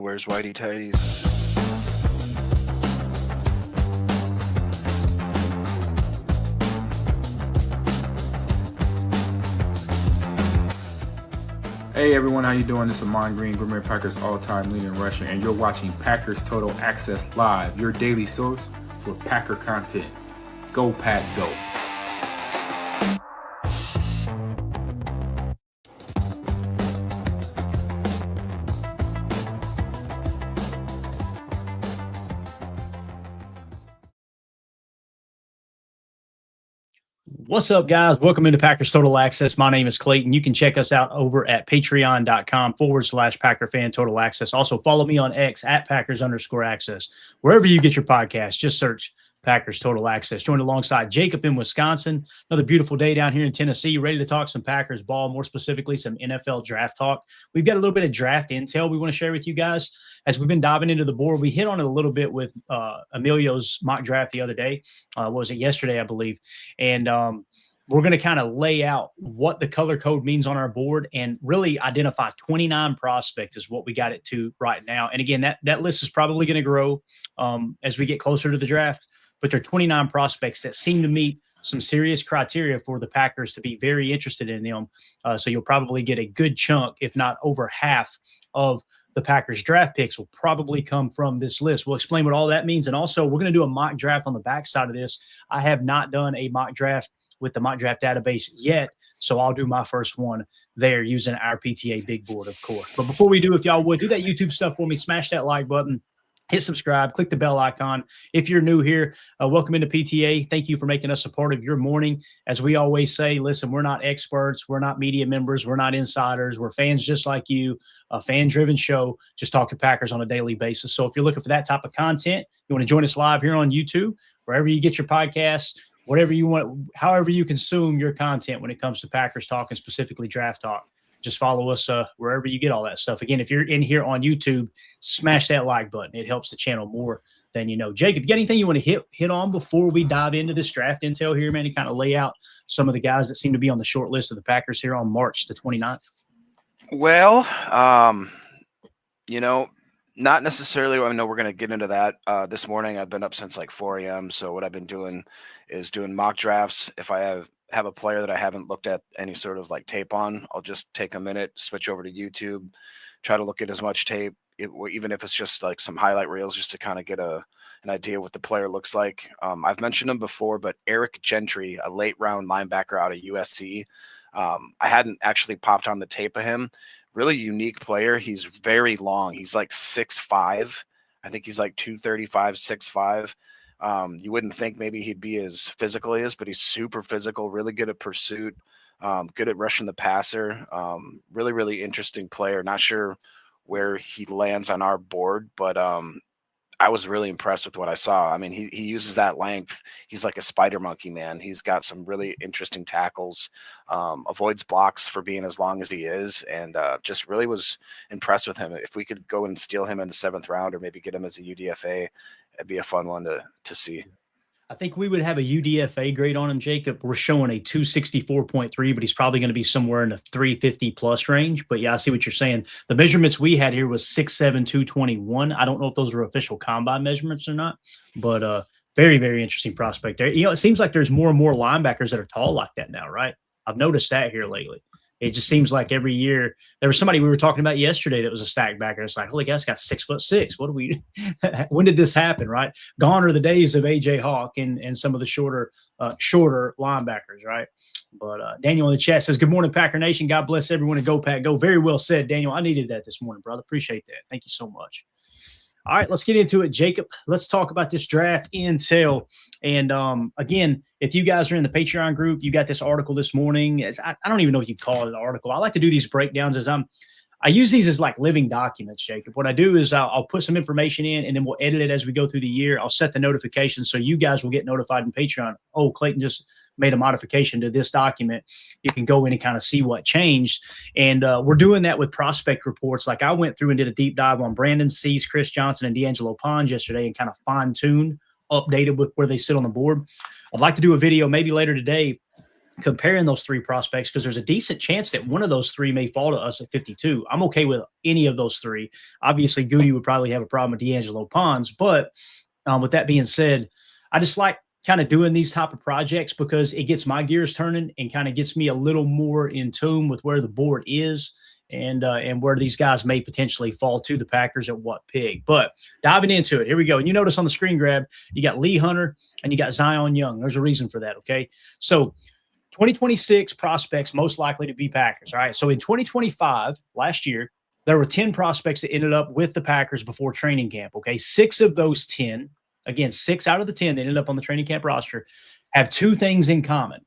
Where's Whitey Tighties? Hey everyone, how you doing? This is Amon Green, Green Bay Packers all-time leading rusher, and you're watching Packers Total Access Live, your daily source for Packer content. Go Pack, go! What's up, guys? Welcome into Packers Total Access. My name is Clayton. You can check us out over at patreon.com/Packer Fan Total Access. Also, follow me on X at Packers_access. Wherever you get your podcast, just search Packers Total Access. Joined alongside Jacob in Wisconsin. Another beautiful day down here in Tennessee. Ready to talk some Packers ball, more specifically some NFL draft talk. We've got a little bit of draft intel we want to share with you guys. As we've been diving into the board, we hit on it a little bit with Emilio's mock draft the other day. What was it? Yesterday, I believe. And we're going to kind of lay out what the color code means on our board and really identify 29 prospects is what we got it to right now. And again, that list is probably going to grow as we get closer to the draft. But there are 29 prospects that seem to meet some serious criteria for the Packers to be very interested in them. So you'll probably get a good chunk, if not over half, of the Packers draft picks will probably come from this list. We'll explain what all that means. And also, we're going to do a mock draft on the backside of this. I have not done a mock draft with the mock draft database yet, so I'll do my first one there using our PTA big board, of course. But before we do, if y'all would, do that YouTube stuff for me. Smash that like button. Hit subscribe, click the bell icon. If you're new here, welcome into PTA. Thank you for making us a part of your morning. As we always say, listen, we're not experts. We're not media members. We're not insiders. We're fans just like you, a fan-driven show, just talking Packers on a daily basis. So if you're looking for that type of content, you want to join us live here on YouTube, wherever you get your podcasts, whatever you want, however you consume your content when it comes to Packers talk and specifically draft talk. Just follow us wherever you get all that stuff. Again, if you're in here on YouTube, smash that like button. It helps the channel more than you know. Jacob, you got anything you want to hit on before we dive into this draft intel here, man, to kind of lay out some of the guys that seem to be on the short list of the Packers here on March the 29th? Well, not necessarily. I know we're going to get into that this morning. I've been up since like 4 a.m. So what I've been doing is doing mock drafts. If I have a player that I haven't looked at any sort of like tape on, I'll just take a minute, switch over to YouTube, try to look at as much tape, even if it's just like some highlight reels, just to kind of get an idea what the player looks like. I've mentioned him before, but Eric Gentry, a late round linebacker out of USC. I hadn't actually popped on the tape of him. Really unique player. He's very long. He's like 6'5". I think he's like 235, 6'5". You wouldn't think maybe he'd be as physical as he is, but he's super physical, really good at pursuit, good at rushing the passer. Really, really interesting player. Not sure where he lands on our board, but I was really impressed with what I saw. I mean, he uses that length. He's like a spider monkey, man. He's got some really interesting tackles, avoids blocks for being as long as he is, and just really was impressed with him. If we could go and steal him in the 7th round or maybe get him as a UDFA, it'd be a fun one to see. I think we would have a UDFA grade on him, Jacob. We're showing a 264.3, but he's probably going to be somewhere in the 350 plus range. But yeah, I see what you're saying. The measurements we had here was 6'7", 221. I don't know if those are official combine measurements or not, but very, very interesting prospect there. You know, it seems like there's more and more linebackers that are tall like that now, right? I've noticed that here lately. It just seems like every year there was somebody we were talking about yesterday that was a stack backer. It's like, holy guy's got 6'6". What do we? When did this happen? Right? Gone are the days of AJ Hawk and some of the shorter linebackers, right? But Daniel in the chat says, "Good morning, Packer Nation. God bless everyone and go Pack go." Very well said, Daniel. I needed that this morning, brother. Appreciate that. Thank you so much. All right, let's get into it, Jacob. Let's talk about this draft intel. And again, if you guys are in the Patreon group, you got this article this morning. I don't even know if you call it an article. I like to do these breakdowns I use these as like living documents, Jacob. What I do is I'll put some information in, and then we'll edit it as we go through the year. I'll set the notifications so you guys will get notified in Patreon. Oh, Clayton just made a modification to this document. You can go in and kind of see what changed. And we're doing that with prospect reports. Like I went through and did a deep dive on Brandon Cease, Chris Johnson, and D'Angelo Pons yesterday and kind of fine-tuned, updated with where they sit on the board. I'd like to do a video maybe later today comparing those three prospects, because there's a decent chance that one of those three may fall to us at 52. I'm okay with any of those three. Obviously, Goody would probably have a problem with D'Angelo Pons, but with that being said, I just like kind of doing these type of projects because it gets my gears turning and kind of gets me a little more in tune with where the board is and where these guys may potentially fall to the Packers at what pick. But diving into it, here we go. And you notice on the screen grab, you got Lee Hunter and you got Zion Young. There's a reason for that, okay? So 2026 prospects most likely to be Packers, all right? So in 2025, last year, there were 10 prospects that ended up with the Packers before training camp, okay? 6 of those 10, again, 6 out of the 10 that ended up on the training camp roster, have 2 things in common.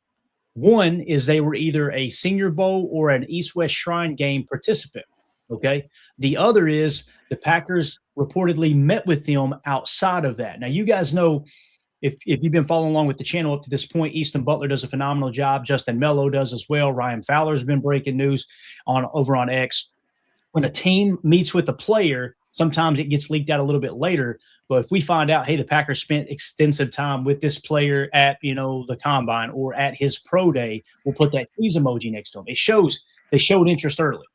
One is they were either a Senior Bowl or an East-West Shrine game participant, okay? The other is the Packers reportedly met with them outside of that. Now, you guys know, if you've been following along with the channel up to this point, Easton Butler does a phenomenal job. Justin Mello does as well. Ryan Fowler's been breaking news over on X. When a team meets with a player, sometimes it gets leaked out a little bit later. But if we find out, hey, the Packers spent extensive time with this player at, the combine or at his pro day, we'll put that cheese emoji next to him. It shows they showed interest early.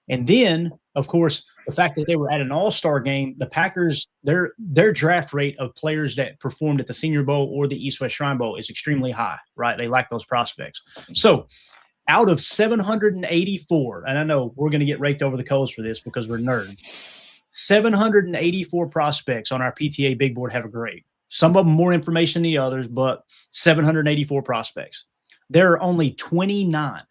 And then, of course, the fact that they were at an all-star game, the Packers, their draft rate of players that performed at the Senior Bowl or the East-West Shrine Bowl is extremely high, right? They like those prospects. So out of 784, and I know we're going to get raked over the coals for this because we're nerds, 784 prospects on our PTA big board have a grade. Some of them more information than the others, but 784 prospects. There are only 29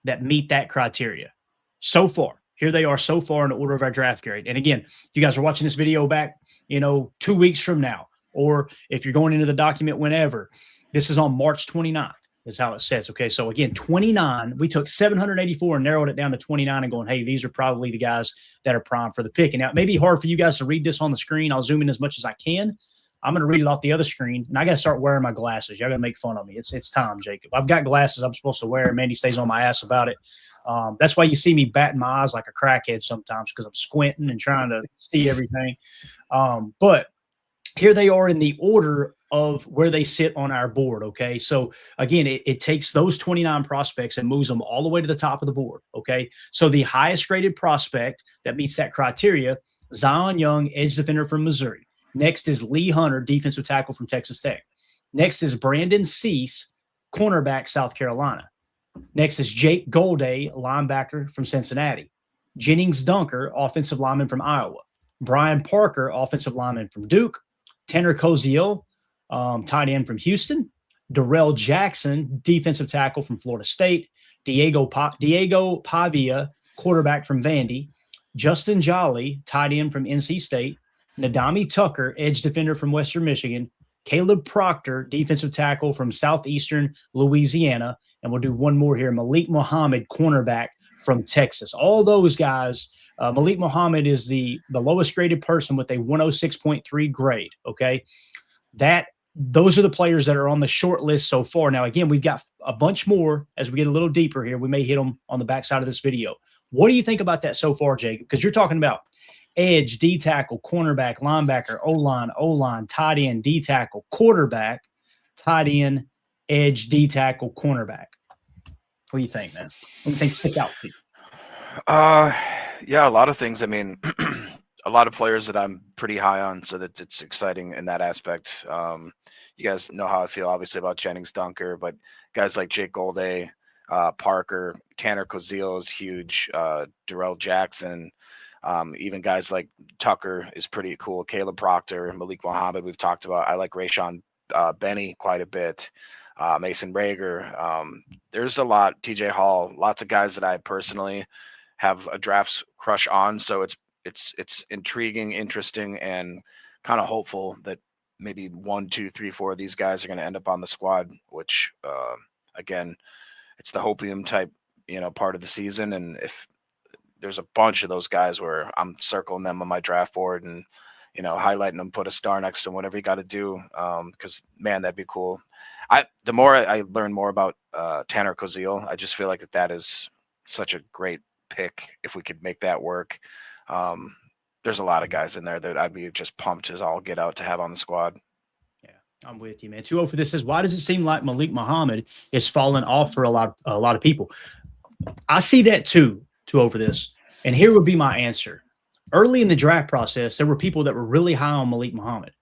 that meet that criteria so far. Here they are so far in the order of our draft grade. And again, if you guys are watching this video back, 2 weeks from now, or if you're going into the document whenever, this is on March 29th. Is how it says. Okay, so again, 29. We took 784 and narrowed it down to 29 and going, hey, these are probably the guys that are primed for the pick. And now it may be hard for you guys to read this on the screen. I'll zoom in as much as I can. I'm going to read it off the other screen, and I got to start wearing my glasses. Y'all got to make fun of me. It's time, Jacob. I've got glasses I'm supposed to wear. Mandy stays on my ass about it. That's why you see me batting my eyes like a crackhead sometimes, because I'm squinting and trying to see everything. But here they are in the order of where they sit on our board, okay? So, again, it takes those 29 prospects and moves them all the way to the top of the board, okay? So the highest graded prospect that meets that criteria, Zion Young, edge defender from Missouri. Next is Lee Hunter, defensive tackle from Texas Tech. Next is Brandon Cease, cornerback, South Carolina. Next is Jake Golday, linebacker from Cincinnati. Jennings Dunker, offensive lineman from Iowa. Brian Parker, offensive lineman from Duke. Tanner Koziel, tight end from Houston. Darrell Jackson, defensive tackle from Florida State. Diego Pavia, quarterback from Vandy. Justin Jolly, tight end from NC State. Nadami Tucker, edge defender from Western Michigan. Caleb Proctor, defensive tackle from Southeastern Louisiana. And we'll do one more here. Malik Muhammad, cornerback from Texas. All those guys, Malik Muhammad is the lowest graded person with a 106.3 grade, okay? Those are the players that are on the short list so far. Now, again, we've got a bunch more as we get a little deeper here. We may hit them on the backside of this video. What do you think about that so far, Jacob? Because you're talking about edge, D-tackle, cornerback, linebacker, O-line, tight end, D-tackle, quarterback, tight end, edge, D-tackle, cornerback. What do you think, man? What do you think stick out to you? Yeah, a lot of things. I mean, a lot of players that I'm pretty high on, so that it's exciting in that aspect. You guys know how I feel, obviously, about Jennings Dunker, but guys like Jake Golday, Parker, Tanner Koziel is huge. Darrell Jackson, even guys like Tucker is pretty cool. Caleb Proctor, Malik Muhammad, we've talked about. I like Rayshon Benny quite a bit. Mason Rager. There's a lot. TJ Hall, lots of guys that I personally have a draft crush on. So it's intriguing, interesting, and kind of hopeful that maybe 1, 2, 3, 4 of these guys are going to end up on the squad, which again, it's the hopium type, part of the season. And if there's a bunch of those guys where I'm circling them on my draft board and, highlighting them, put a star next to them, whatever you got to do. Cause man, that'd be cool. The more I learn more about Tanner Koziel, I just feel like that is such a great pick if we could make that work. There's a lot of guys in there that I'd be just pumped as all get out to have on the squad. Yeah. I'm with you, man. 2-0 for this says, why does it seem like Malik Muhammad is falling off for a lot of people? I see that too, 2-0 for this. And here would be my answer. Early in the draft process, there were people that were really high on Malik Muhammad.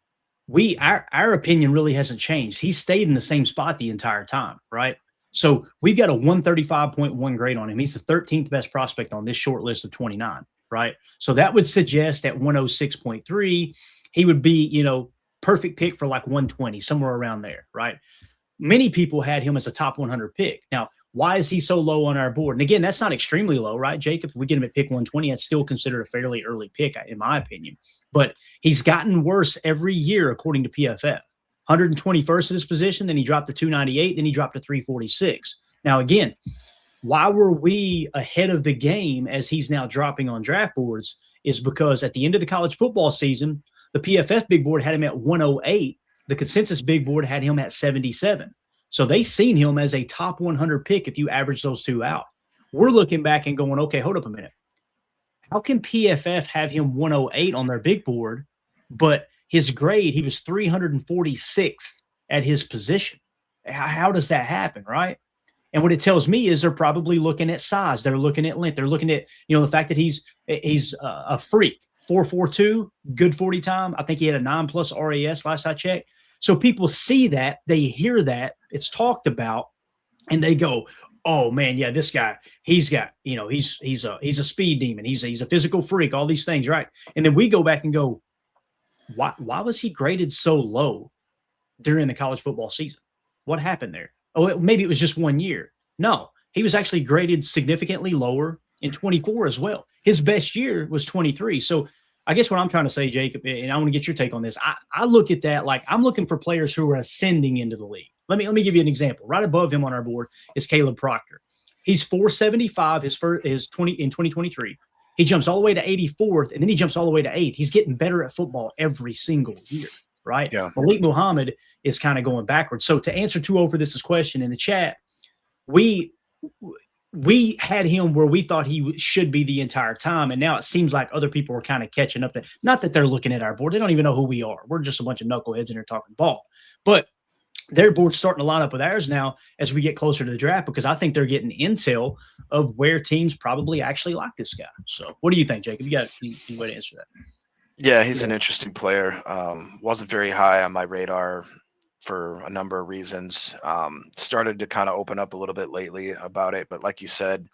Our opinion really hasn't changed. He stayed in the same spot the entire time, right? So we've got a 135.1 grade on him. He's the 13th best prospect on this short list of 29, right? So that would suggest at 106.3, he would be, perfect pick for like 120, somewhere around there, right? Many people had him as a top 100 pick. Now, why is he so low on our board? And again, that's not extremely low, right, Jacob? If we get him at pick 120, that's still considered a fairly early pick, in my opinion. But he's gotten worse every year, according to PFF. 121st at this position, then he dropped to 298, then he dropped to 346. Now, again, why were we ahead of the game as he's now dropping on draft boards is because at the end of the college football season, the PFF big board had him at 108. The consensus big board had him at 77. So they seen him as a top 100 pick if you average those two out. We're looking back and going, okay, hold up a minute. How can PFF have him 108 on their big board, but his grade, he was 346th at his position? How does that happen, right? And what it tells me is they're probably looking at size. They're looking at length. They're looking at, the fact that he's a freak. 4.42, good 40 time. I think he had a 9+ RAS last I checked. So people see that, they hear that, it's talked about, and they go, oh man, yeah, this guy, he's got, he's a speed demon. He's a physical freak, all these things, right? And then we go back and go, why was he graded so low during the college football season? What happened there? Oh, maybe it was just 1 year. No, he was actually graded significantly lower in 24 as well. His best year was 23. So I guess what I'm trying to say, Jacob, and I want to get your take on this. I look at that like I'm looking for players who are ascending into the league. Let me give you an example. Right above him on our board is Caleb Proctor. He's 475 in 2023. He jumps all the way to 84th, and then he jumps all the way to 8th. He's getting better at football every single year, right? Yeah. Malik Muhammad is kind of going backwards. So to answer 2-0 for this question in the chat, we had him where we thought he should be the entire time. And now it seems like other people are kind of catching up. Not that they're looking at our board. They don't even know who we are. We're just a bunch of knuckleheads in there talking ball. But their board's starting to line up with ours now as we get closer to the draft, because I think they're getting intel of where teams probably actually like this guy. So what do you think, Jacob? You got any way to answer that? Yeah, he's an interesting player. Wasn't very high on my radar for a number of reasons. Started to kind of open up a little bit lately about it, but like you said,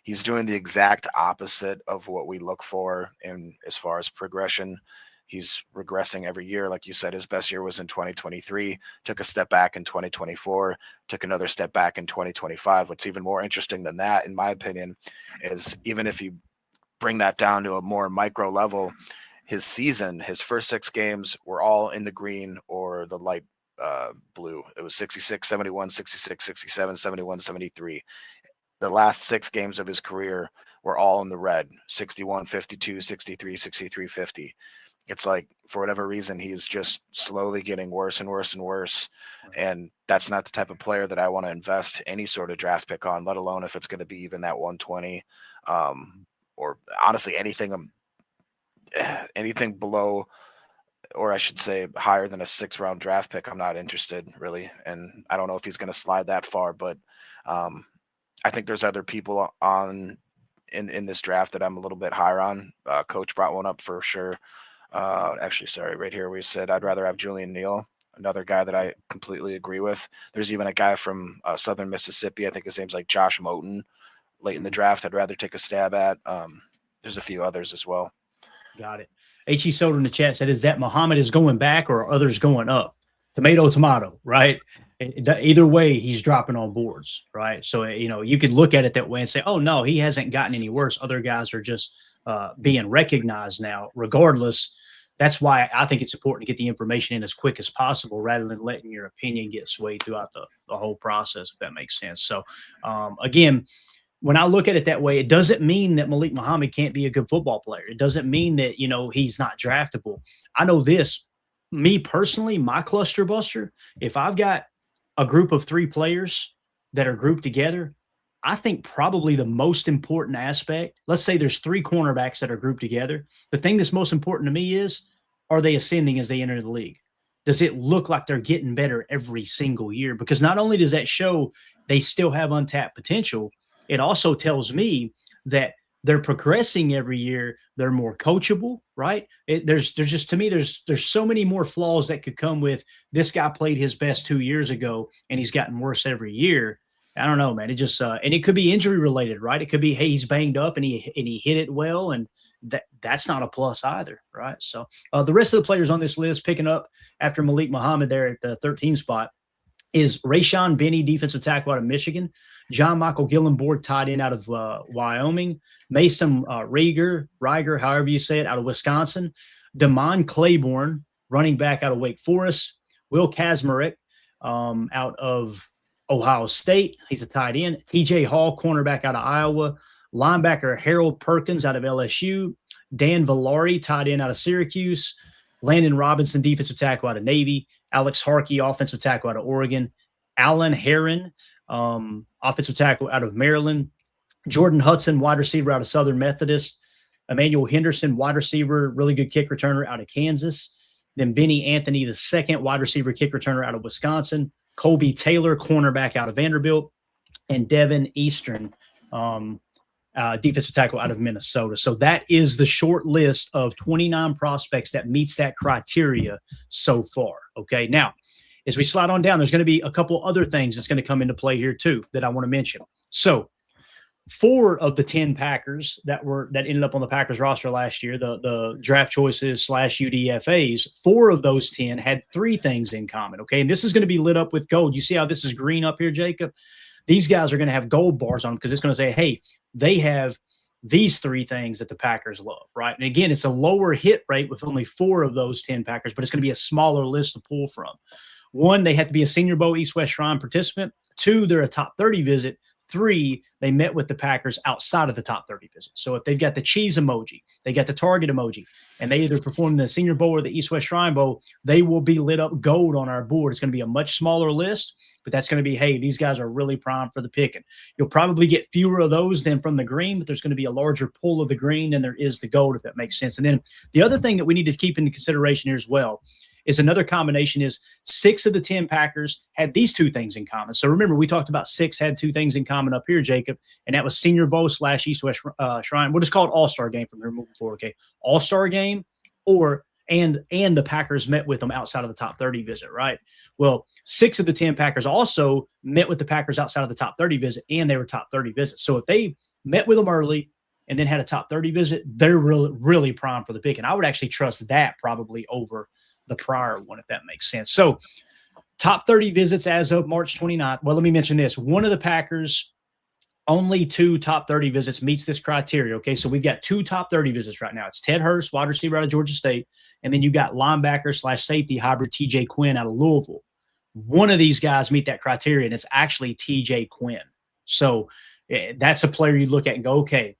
he's doing the exact opposite of what we look for in as far as progression. He's regressing every year. Like you said, his best year was in 2023, took a step back in 2024, took another step back in 2025. What's even more interesting than that, in my opinion, is even if you bring that down to a more micro level, his season, his first 6 games were all in the green or the light blue. It was 66, 71, 66, 67, 71, 73. The last 6 games of his career were all in the red: 61, 52, 63, 63, 50. It's like, for whatever reason, he's just slowly getting worse and worse and worse. And that's not the type of player that I want to invest any sort of draft pick on, let alone if it's going to be even that 120, or honestly anything below, or I should say higher than a 6th round draft pick. I'm not interested really. And I don't know if he's going to slide that far, but I think there's other people in this draft that I'm a little bit higher on. Coach brought one up for sure. Actually, sorry, right here we said I'd rather have Julian Neal, another guy that I completely agree with. There's even a guy from Southern Mississippi. I think his name's like Josh Moten, late in the draft. I'd rather take a stab at. There's a few others as well. Got it. H.E. Soda in the chat said, is that Muhammad is going back or are others going up? Tomato, right? Either way, he's dropping on boards, right? So, you could look at it that way and say, oh, no, he hasn't gotten any worse. Other guys are just being recognized now. Regardless, that's why I think it's important to get the information in as quick as possible rather than letting your opinion get swayed throughout the whole process, if that makes sense. So, again, when I look at it that way, it doesn't mean that Malik Muhammad can't be a good football player. It doesn't mean that, he's not draftable. I know this, me personally, my cluster buster, if I've got a group of 3 players that are grouped together, I think probably the most important aspect, let's say there's 3 cornerbacks that are grouped together. The thing that's most important to me is, are they ascending as they enter the league? does it look like they're getting better every single year? Because not only does that show they still have untapped potential, it also tells me that they're progressing every year. They're more coachable, right? There's just, to me, there's so many more flaws that could come with this guy played his best 2 years ago and he's gotten worse every year. I don't know, man. It just and it could be injury related, right? It could be, hey, he's banged up and he hit it well, and that's not a plus either, right? So the rest of the players on this list, picking up after Malik Muhammad there at the 13 spot, is Rayshon Benny, defensive tackle out of Michigan, John Michael Gillenborg, tight end out of Wyoming, Mason Rieger, however you say it, out of Wisconsin, Damon Claiborne, running back out of Wake Forest, Will Kazmarek out of Ohio State. He's a tight end. TJ Hall, cornerback out of Iowa, linebacker Harold Perkins out of LSU, Dan Villari, tight end out of Syracuse, Landon Robinson, defensive tackle out of Navy, Alex Harkey, offensive tackle out of Oregon, Alan Herron, offensive tackle out of Maryland, Jordan Hudson, wide receiver out of Southern Methodist, Emmanuel Henderson, wide receiver, really good kick returner out of Kansas, then Vinny Anthony, the second wide receiver kick returner out of Wisconsin, Colby Taylor, cornerback out of Vanderbilt, and Devin Eastern, defensive tackle out of Minnesota. So that is the short list of 29 prospects that meets that criteria so far. Okay. Now, as we slide on down, there's going to be a couple other things that's going to come into play here too that I want to mention. So 4 of the 10 Packers that ended up on the Packers roster last year, the draft choices / UDFAs, 4 of those 10 had 3 things in common. Okay. And this is going to be lit up with gold. You see how this is green up here, Jacob? These guys are going to have gold bars on them because it's going to say, hey, they have these 3 things that the Packers love, right? And again, it's a lower hit rate with only 4 of those 10 Packers, but it's going to be a smaller list to pull from. 1, they have to be a Senior Bowl East-West Shrine participant. 2, they're a top 30 visit. 3, they met with the Packers outside of the top 30 visit. So if they've got the cheese emoji, they got the target emoji, and they either perform in the Senior Bowl or the East-West Shrine Bowl, they will be lit up gold on our board. It's going to be a much smaller list, but that's going to be, hey, these guys are really primed for the picking. You'll probably get fewer of those than from the green, but there's going to be a larger pull of the green than there is the gold, if that makes sense. And then the other thing that we need to keep into consideration here as well is another combination is 6 of the 10 Packers had these 2 things in common. So remember, we talked about 6 had 2 things in common up here, Jacob, and that was Senior Bowl / East-West Shrine. We'll just call it All-Star Game from here moving forward, okay? All-Star Game and the Packers met with them outside of the top 30 visit, right? Well, 6 of the 10 Packers also met with the Packers outside of the top 30 visit, and they were top 30 visits. So if they met with them early and then had a top 30 visit, they're really, really primed for the pick. And I would actually trust that probably over the prior one, if that makes sense. So top 30 visits as of March 29th. Well, let me mention this. One of the Packers' only 2 top 30 visits meets this criteria. Okay. So we've got 2 top 30 visits right now. It's Ted Hurst, wide receiver out of Georgia State. And then you got linebacker / safety hybrid TJ Quinn out of Louisville. One of these guys meet that criteria, and it's actually TJ Quinn. So that's a player you look at and go, okay,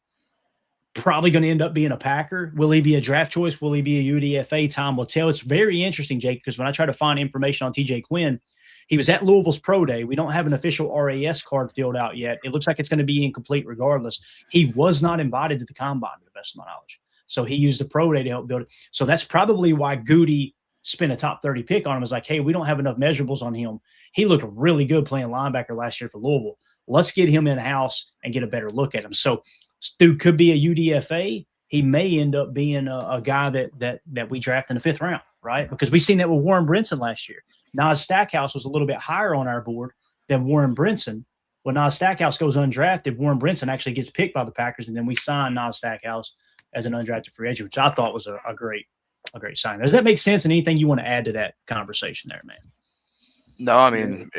probably going to end up being a Packer. Will he be a draft choice? Will he be a UDFA? Time will tell. It's very interesting, Jake, because when I try to find information on TJ Quinn, he was at Louisville's pro day. We don't have an official RAS card filled out yet. It looks like it's going to be incomplete regardless. He was not invited to the combine, to the best of my knowledge. So he used the pro day to help build it. So that's probably why Gute spent a top 30 pick on him. Is like, hey, we don't have enough measurables on him. He looked really good playing linebacker last year for Louisville. Let's get him in-house and get a better look at him. So dude could be a UDFA. He may end up being a guy that we draft in the 5th round, right? Because we seen that with Warren Brinson last year. Nas Stackhouse was a little bit higher on our board than Warren Brinson. When Nas Stackhouse goes undrafted, Warren Brinson actually gets picked by the Packers, and then we sign Nas Stackhouse as an undrafted free agent, which I thought was a great sign. Does that make sense? And anything you want to add to that conversation there, man? No, I mean,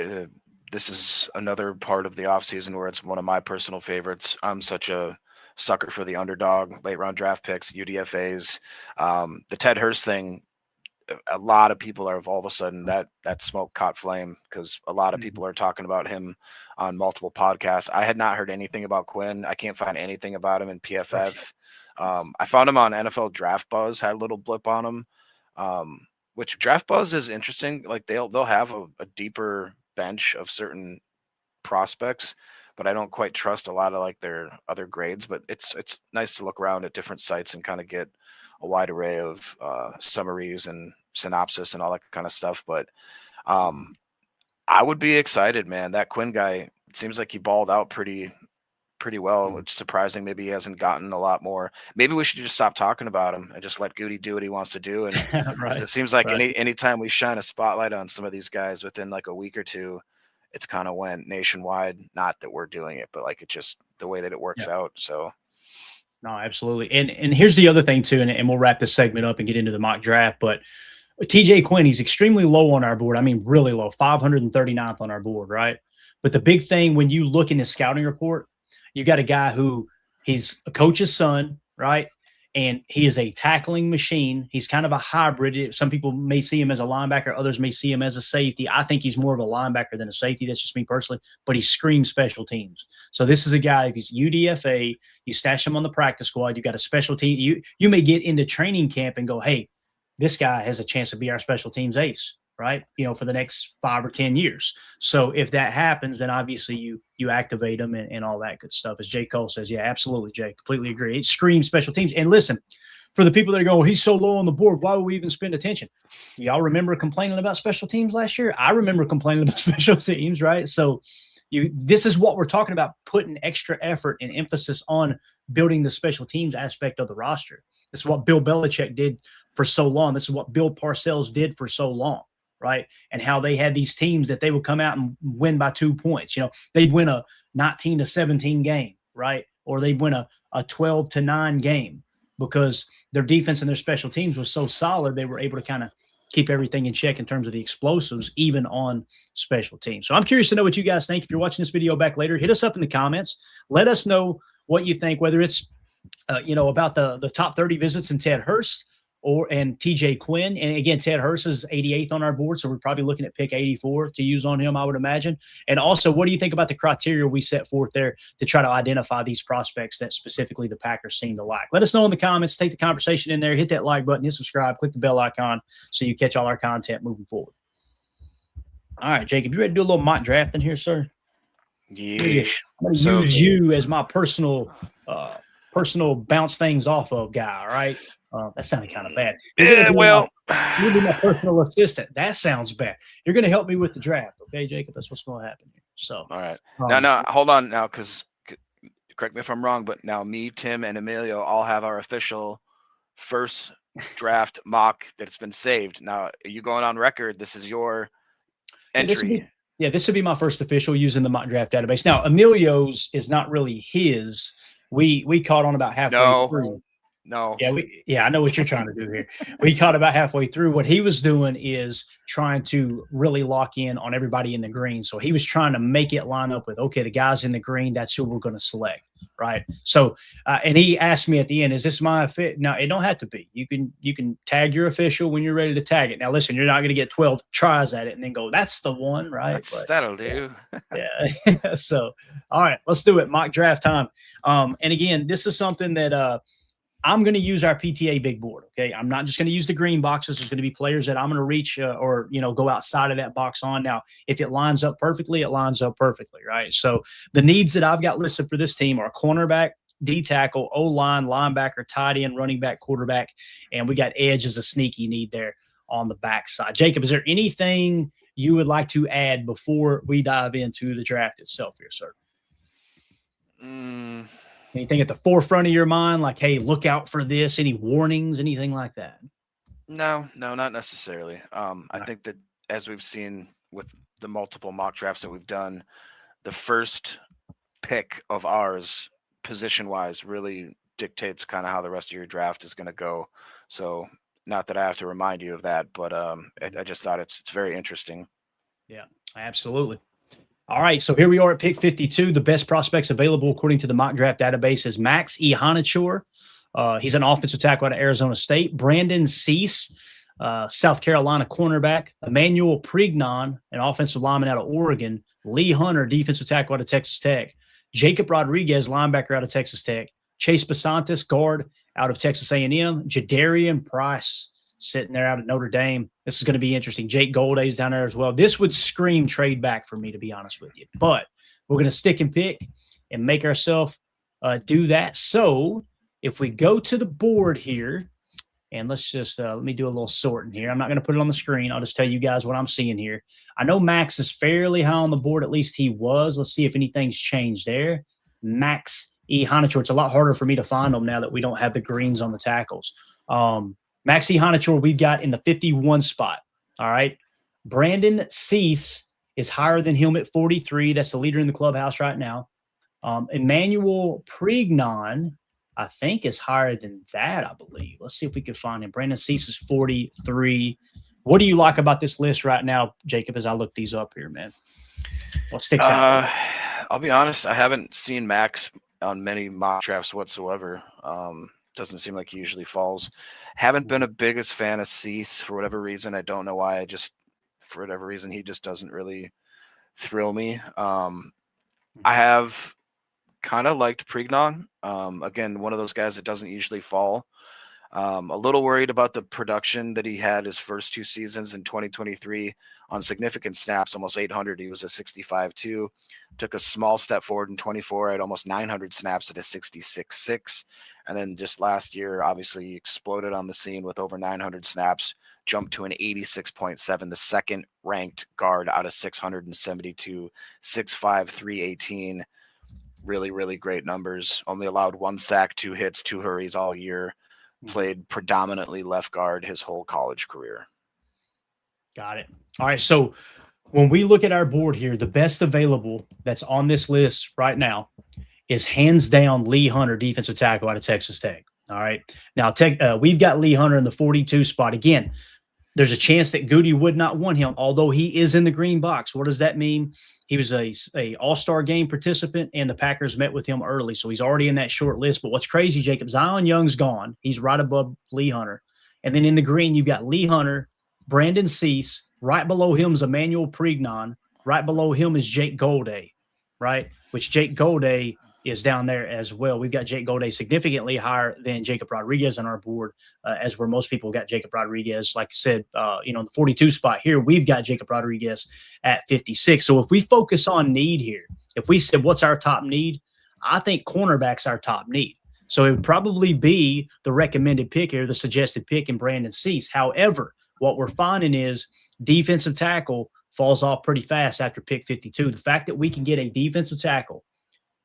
this is another part of the offseason where it's one of my personal favorites. I'm such a sucker for the underdog, late round draft picks, UDFAs. The Ted Hurst thing, a lot of people are all of a sudden that smoke caught flame because a lot of people are talking about him on multiple podcasts. I had not heard anything about Quinn. I can't find anything about him in PFF. I found him on NFL Draft Buzz, had a little blip on him, which Draft Buzz is interesting. Like they'll have a deeper bench of certain prospects, but I don't quite trust a lot of like their other grades. But it's nice to look around at different sites and kind of get a wide array of summaries and synopsis and all that kind of stuff. But I would be excited, man. That Quinn guy, it seems like he balled out pretty well. It's surprising maybe he hasn't gotten a lot more. Maybe we should just stop talking about him and just let Goody do what he wants to do. And Right. it seems like Right. anytime we shine a spotlight on some of these guys within like a week or two, it's kind of went nationwide. Not that we're doing it, but like it just the way that it works out. So No, absolutely. And here's the other thing too, and we'll wrap this segment up and get into the mock draft. But TJ Quinn, he's extremely low on our board. I mean, really low, 539th on our board, right? But the big thing when you look in his scouting report, you got a guy who he's a coach's son, right? And he is a tackling machine. He's kind of a hybrid. Some people may see him as a linebacker. Others may see him as a safety. I think he's more of a linebacker than a safety. That's just me personally. But he screams special teams. So this is a guy, if he's UDFA, you stash him on the practice squad. You got a special team. You may get into training camp and go, hey, this guy has a chance to be our special teams ace, right? For the next 5 or 10 years. So if that happens, then obviously you activate them and all that good stuff. As Jay Cole says, yeah, absolutely, Jay, completely agree. It screams special teams. And listen, for the people that are going, he's so low on the board, why would we even spend attention? Y'all remember complaining about special teams last year? I remember complaining about special teams, right? So this is what we're talking about, putting extra effort and emphasis on building the special teams aspect of the roster. This is what Bill Belichick did for so long. This is what Bill Parcells did for so long, right? And how they had these teams that they would come out and win by 2 points. They'd win a 19-17 game, right? Or they'd win a 12-9 game because their defense and their special teams was so solid, they were able to kind of keep everything in check in terms of the explosives, even on special teams. So I'm curious to know what you guys think. If you're watching this video back later, hit us up in the comments. Let us know what you think, whether it's, about the top 30 visits in Ted Hurst and TJ Quinn. And again, Ted Hurst is 88th on our board, so we're probably looking at pick 84 to use on him, I would imagine. And also, what do you think about the criteria we set forth there to try to identify these prospects that specifically the Packers seem to like? Let us know in the comments. Take the conversation in there. Hit that like button, hit subscribe, click the bell icon so you catch all our content moving forward. All right, Jacob, you ready to do a little mock draft in here, sir? Yeah. I'm going to use you as my personal bounce things off of guy, all right? That sounded kind of bad. Yeah, well, you'll be my personal assistant. That sounds bad. You're going to help me with the draft, okay, Jacob? That's what's going to happen here. So, all right. Now, hold on now, because correct me if I'm wrong, but now me, Tim, and Emilio all have our official first draft mock that's been saved. Now, are you going on record? This is your entry. This would be my first official using the mock draft database. Now, Emilio's is not really his. We caught on about halfway through. No. Yeah, I know what you're trying to do here. We caught about halfway through. What he was doing is trying to really lock in on everybody in the green. So he was trying to make it line up with, okay, the guys in the green, that's who we're going to select, right? So, and he asked me at the end, is this my fit? No, it don't have to be. You can tag your official when you're ready to tag it. Now, listen, you're not going to get 12 tries at it and then go, that's the one, right? That'll do. Yeah. So, all right, let's do it. Mock draft time. And again, this is something that I'm going to use our PTA big board. Okay. I'm not just going to use the green boxes. There's going to be players that I'm going to reach or go outside of that box on. Now, if it lines up perfectly, it lines up perfectly. Right. So the needs that I've got listed for this team are cornerback, D tackle, O-line, linebacker, tight end, running back, quarterback. And we got edge as a sneaky need there on the backside. Jacob, is there anything you would like to add before we dive into the draft itself here, sir? Anything at the forefront of your mind, like, hey, look out for this, any warnings, anything like that? No, not necessarily. I think that as we've seen with the multiple mock drafts that we've done, the first pick of ours, position-wise, really dictates kind of how the rest of your draft is going to go. So not that I have to remind you of that, but I just thought it's very interesting. Yeah, absolutely. All right, so here we are at pick 52. The best prospects available according to the mock draft database is Max Ihanichor. He's an offensive tackle out of Arizona State. Brandon Cease, South Carolina cornerback. Emmanuel Prignon, an offensive lineman out of Oregon. Lee Hunter, defensive tackle out of Texas Tech. Jacob Rodriguez, linebacker out of Texas Tech. Chase Basantis, guard out of Texas A&M. Jadarian Price, sitting there out of Notre Dame. This is going to be interesting. Jake Golday's down there as well. This would scream trade back for me, to be honest with you. But we're going to stick and pick and make ourselves do that. So if we go to the board here, And let's just let me do a little sorting here. I'm not going to put it on the screen. I'll just tell you guys what I'm seeing here. I know Max is fairly high on the board. At least he was. Let's see if anything's changed there. Max E. Honichor. It's a lot harder for me to find them now that we don't have the greens on the tackles. Max E. Honichor we've got in the 51 spot. All right. Brandon Cease is higher than him at 43. That's the leader in the clubhouse right now. Emmanuel Prignon, I think, is higher than that, I believe. Let's see if we can find him. Brandon Cease is 43. What do you like about this list right now, Jacob, as I look these up here, man? What sticks out? I'll be honest, I haven't seen Max on many mock drafts whatsoever. Doesn't seem like he usually falls. Haven't been a biggest fan of Cease for whatever reason. I don't know why. For whatever reason, he just doesn't really thrill me. I have kind of liked Prignon. Again, one of those guys that doesn't usually fall. A little worried about the production that he had his first 2 seasons in 2023 on significant snaps, almost 800. He was a 65-2. Took a small step forward in 24 at almost 900 snaps at a 66-6. And then just last year, obviously, he exploded on the scene with over 900 snaps, jumped to an 86.7, the second ranked guard out of 672, 6'5", 318. Really, really great numbers. Only allowed 1 sack, 2 hits, 2 hurries all year. Played predominantly left guard his whole college career. Got it. All right. So when we look at our board here, the best available that's on this list right now is hands down Lee Hunter, defensive tackle out of Texas Tech. All right. Now, we've got Lee Hunter in the 42 spot. Again, there's a chance that Gute would not want him, although he is in the green box. What does that mean? He was a all-star game participant, and the Packers met with him early, so he's already in that short list. But what's crazy, Jacob, Zion Young's gone. He's right above Lee Hunter. And then in the green, you've got Lee Hunter, Brandon Cease. Right below him is Emmanuel Prignon. Right below him is Jake Golday, right? Which Jake Golday is down there as well. We've got Jake Golday significantly higher than Jacob Rodriguez on our board, as where most people got Jacob Rodriguez. Like I said, in the 42 spot here, we've got Jacob Rodriguez at 56. So if we focus on need here, if we said what's our top need, I think cornerback's our top need. So it would probably be the recommended pick here, the suggested pick in Brandon Cease. However, what we're finding is defensive tackle falls off pretty fast after pick 52. The fact that we can get a defensive tackle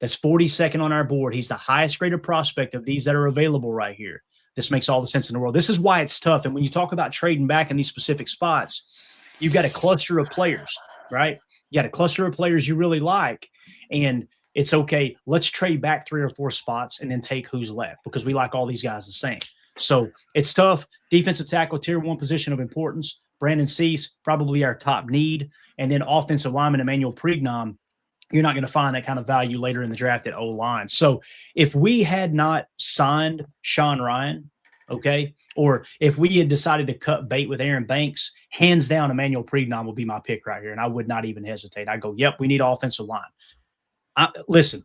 that's 42nd on our board. He's the highest graded prospect of these that are available right here. This makes all the sense in the world. This is why it's tough. And when you talk about trading back in these specific spots, you've got a cluster of players, right? You got a cluster of players you really like. And it's okay. Let's trade back 3 or 4 spots and then take who's left because we like all these guys the same. So it's tough. Defensive tackle, tier 1 position of importance. Brandon Cease, probably our top need. And then offensive lineman, Emmanuel Prignon. You're not going to find that kind of value later in the draft at O-line. So if we had not signed Sean Ryan, okay, or if we had decided to cut bait with Aaron Banks, hands down, Emmanuel Prignon would be my pick right here, and I would not even hesitate. I go, yep, we need offensive line. Listen,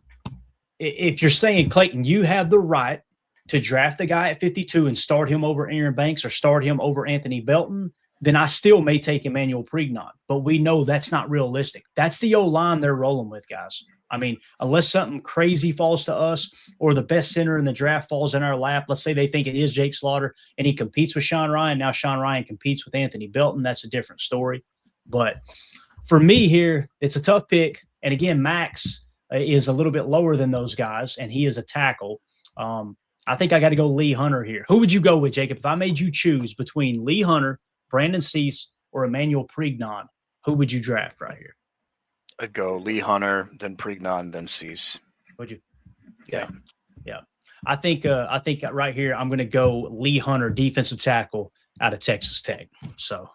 if you're saying, Clayton, you have the right to draft the guy at 52 and start him over Aaron Banks or start him over Anthony Belton, then I still may take Emmanuel Prignon. But we know that's not realistic. That's the O-line they're rolling with, guys. I mean, unless something crazy falls to us or the best center in the draft falls in our lap, let's say they think it is Jake Slaughter and he competes with Sean Ryan. Now Sean Ryan competes with Anthony Belton. That's a different story. But for me here, it's a tough pick. And again, Max is a little bit lower than those guys, and he is a tackle. I think I got to go Lee Hunter here. Who would you go with, Jacob? If I made you choose between Lee Hunter, Brandon Cease, or Emmanuel Prignon, who would you draft right here? I'd go Lee Hunter, then Prignon, then Cease. Would you? Okay. Yeah. I think right here I'm going to go Lee Hunter, defensive tackle out of Texas Tech. So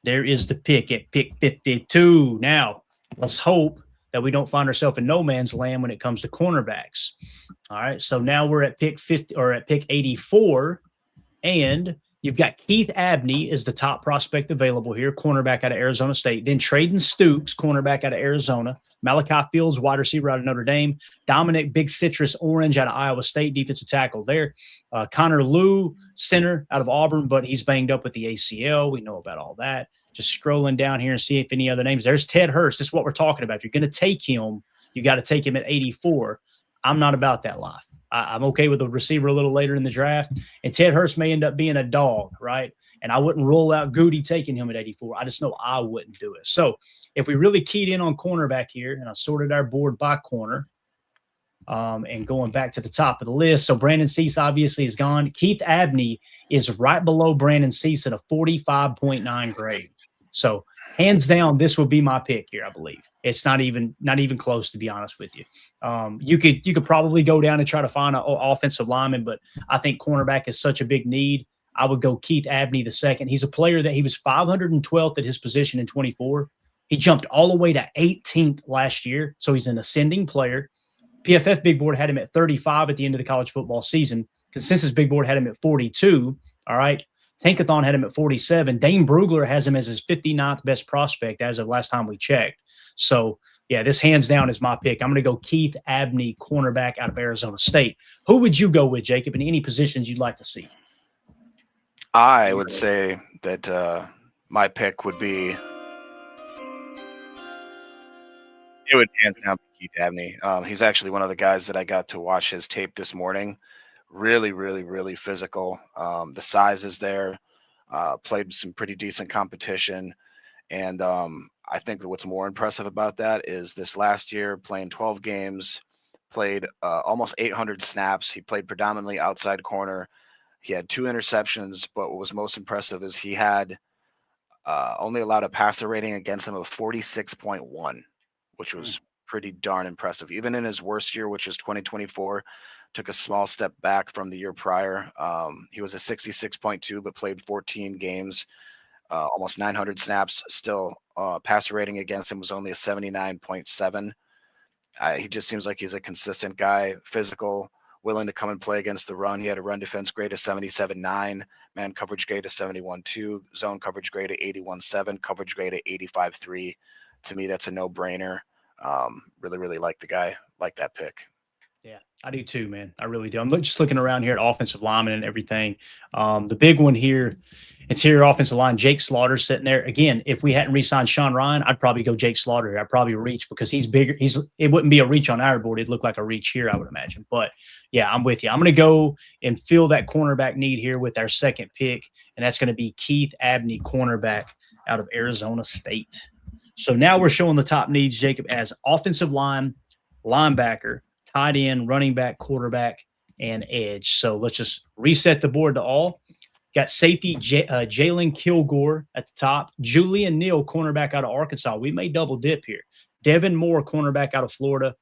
there is the pick at pick 52. Now let's hope that we don't find ourselves in no man's land when it comes to cornerbacks. All right. So now we're at pick 50 or at pick 84, and you've got Keith Abney is the top prospect available here, cornerback out of Arizona State. Then Traden Stoops, cornerback out of Arizona. Malachi Fields, wide receiver out of Notre Dame. Dominic Big Citrus Orange out of Iowa State, defensive tackle there. Connor Liu, center out of Auburn, but he's banged up with the ACL. We know about all that. Just scrolling down here and see if any other names. There's Ted Hurst. This is what we're talking about. If you're going to take him, you got to take him at 84. I'm not about that life. I'm okay with a receiver a little later in the draft. And Ted Hurst may end up being a dog, right? And I wouldn't rule out Gute taking him at 84. I just know I wouldn't do it. So if we really keyed in on cornerback here, and I sorted our board by corner, and going back to the top of the list. So Brandon Cease obviously is gone. Keith Abney is right below Brandon Cease at a 45.9 grade. So hands down, this would be my pick here, I believe. It's not even close, to be honest with you. You could probably go down and try to find an offensive lineman, but I think cornerback is such a big need. I would go Keith Abney the second. He's a player that he was 512th at his position in 24. He jumped all the way to 18th last year, so he's an ascending player. PFF Big Board had him at 35 at the end of the college football season. Consensus Big Board had him at 42. All right. Tankathon had him at 47. Dane Brugler has him as his 59th best prospect as of last time we checked. So, yeah, this hands down is my pick. I'm going to go Keith Abney, cornerback out of Arizona State. Who would you go with, Jacob, in any positions you'd like to see? I would say that my pick would be – it would hands down be Keith Abney. He's actually one of the guys that I got to watch his tape this morning. Really, really, really physical. The size is there. Played some pretty decent competition. And I think that what's more impressive about that is this last year, playing 12 games, played almost 800 snaps. He played predominantly outside corner. He had 2 interceptions, but what was most impressive is he had only allowed a passer rating against him of 46.1, which was pretty darn impressive. Even in his worst year, which is 2024, took a small step back from the year prior. He was a 66.2, but played 14 games, almost 900 snaps. Still, passer rating against him was only a 79.7. He just seems like he's a consistent guy, physical, willing to come and play against the run. He had a run defense grade of 77.9, man coverage grade of 71.2, zone coverage grade of 81.7, coverage grade of 85.3. To me, that's a no-brainer. Really, really like the guy, like that pick. Yeah, I do too, man. I really do. I'm just looking around here at offensive linemen and everything. The big one here, interior offensive line, Jake Slaughter sitting there. Again, if we hadn't re-signed Sean Ryan, I'd probably go Jake Slaughter here. I'd probably reach because he's bigger. It wouldn't be a reach on our board. It'd look like a reach here, I would imagine. But yeah, I'm with you. I'm going to go and fill that cornerback need here with our second pick, and that's going to be Keith Abney, cornerback out of Arizona State. So now we're showing the top needs, Jacob, as offensive line, linebacker, tight end, running back, quarterback, and edge. So let's just reset the board to all. Got safety Jalen Kilgore at the top. Julian Neal, cornerback out of Arkansas. We may double dip here. Devin Moore, cornerback out of Florida.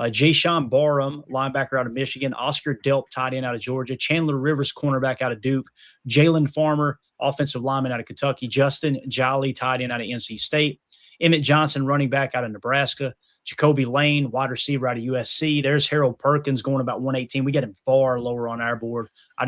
Jayshawn Barham, linebacker out of Michigan. Oscar Delp, tight end out of Georgia. Chandler Rivers, cornerback out of Duke. Jalen Farmer, offensive lineman out of Kentucky. Justin Jolly, tight end out of NC State. Emmett Johnson, running back out of Nebraska. Jacoby Lane, wide receiver out of USC. There's Harold Perkins going about 118. We got him far lower on our board. I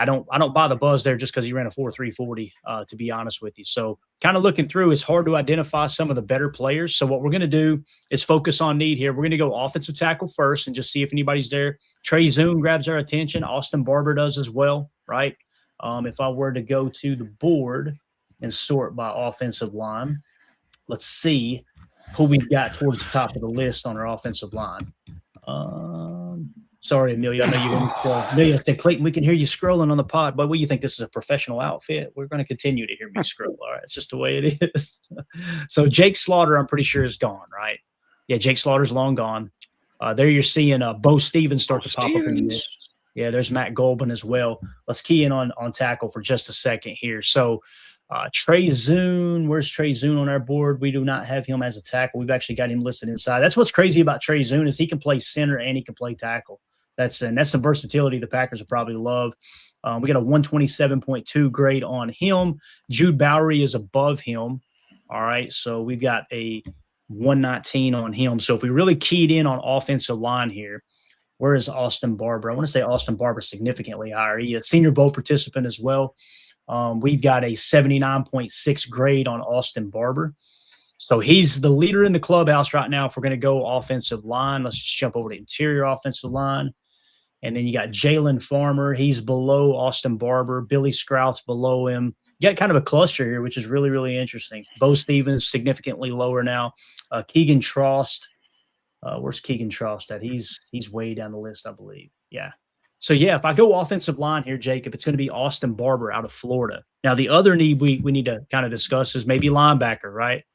don't buy the buzz there just because he ran a 4.340, to be honest with you. So kind of looking through, it's hard to identify some of the better players. So what we're going to do is focus on need here. We're going to go offensive tackle first and just see if anybody's there. Trey Zoom grabs our attention. Austin Barber does as well, right? If I were to go to the board and sort by offensive line, let's see who we've got towards the top of the list on our offensive line. Sorry, Amelia. I know you're going to Amelia said, Clayton, we can hear you scrolling on the pod, but what do you think? This is a professional outfit? We're going to continue to hear me scroll. All right. It's just the way it is. So Jake Slaughter, I'm pretty sure, is gone, right? Yeah, Jake Slaughter's long gone. There you're seeing Bo Stevens start to pop up in the mix. Yeah, there's Matt Golban as well. Let's key in on tackle for just a second here. So Trey Zoon, where's Trey Zoon on our board? We do not have him as a tackle. We've actually got him listed inside. That's what's crazy about Trey Zoon is he can play center and he can play tackle. That's some versatility the Packers will probably love. We got a 127.2 grade on him. Jude Bowery is above him. All right, so we've got a 119 on him. So if we really keyed in on offensive line here, where is Austin Barber? I want to say Austin Barber significantly higher. He's a Senior Bowl participant as well. We've got a 79.6 grade on Austin Barber. So he's the leader in the clubhouse right now. If we're going to go offensive line, let's just jump over to interior offensive line. And then you got Jalen Farmer. He's below Austin Barber. Billy Scrouts below him. You got kind of a cluster here, which is really, really interesting. Bo Stevens significantly lower now. Keegan Trost Where's Keegan Trost at? He's way down the list, I believe. Yeah. So, yeah, if I go offensive line here, Jacob, it's going to be Austin Barber out of Florida. Now, the other need we need to kind of discuss is maybe linebacker, right?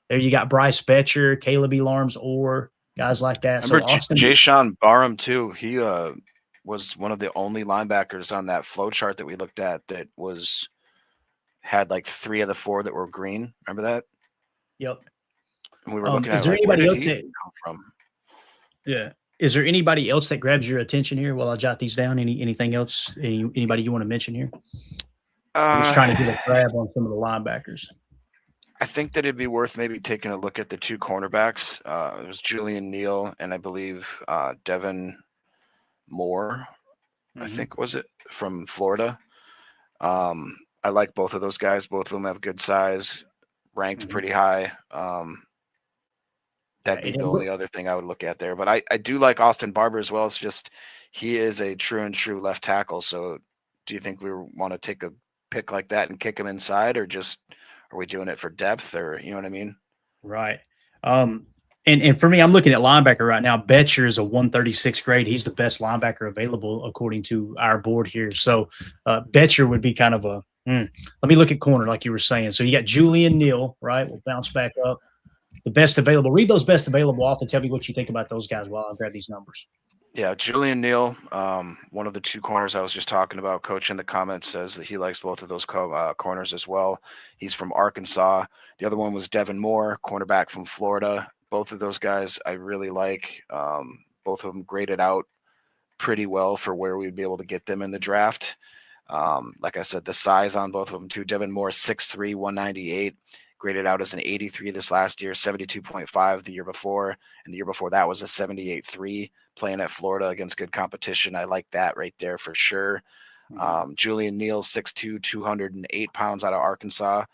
There you got Bryce Betcher, Caleb Elarms, or guys like that. Remember So Austin, Jayshon Barham, too. He was one of the only linebackers on that flow chart that we looked at that had like 3 of the 4 that were green. Remember that? Yep. And we were looking Is at there like, where anybody did else he that come from? Yeah. Is there anybody else that grabs your attention here while I jot these down? Anything else? Anybody you want to mention here? I'm just trying to get a grab on some of the linebackers. I think that it'd be worth maybe taking a look at the 2 cornerbacks. It was Julian Neal and I believe Devin Moore, I think was it, from Florida. I like both of those guys. Both of them have good size, ranked pretty high. That'd be the only other thing I would look at there. But I do like Austin Barber as well. It's just he is a true left tackle. So do you think we want to take a pick like that and kick him inside, or just are we doing it for depth, or you know what I mean? Right. And for me, I'm looking at linebacker right now. Betcher is a 136 grade. He's the best linebacker available according to our board here. So Betcher would be kind of a let me look at corner like you were saying. So you got Julian Neal, right? We'll bounce back up. The best available. Read those best available off and tell me what you think about those guys while I grab these numbers. Yeah, Julian Neal, one of the 2 corners I was just talking about. Coach in the comments says that he likes both of those corners as well. He's from Arkansas. The other one was Devin Moore, cornerback from Florida. Both of those guys I really like. Both of them graded out pretty well for where we'd be able to get them in the draft. Like I said, the size on both of them too. Devin Moore, 6'3", 198. Graded out as an 83 this last year, 72.5 the year before, and the year before that was a 78.3, playing at Florida against good competition. I like that right there for sure. Julian Neal, 6'2", 208 pounds out of Arkansas.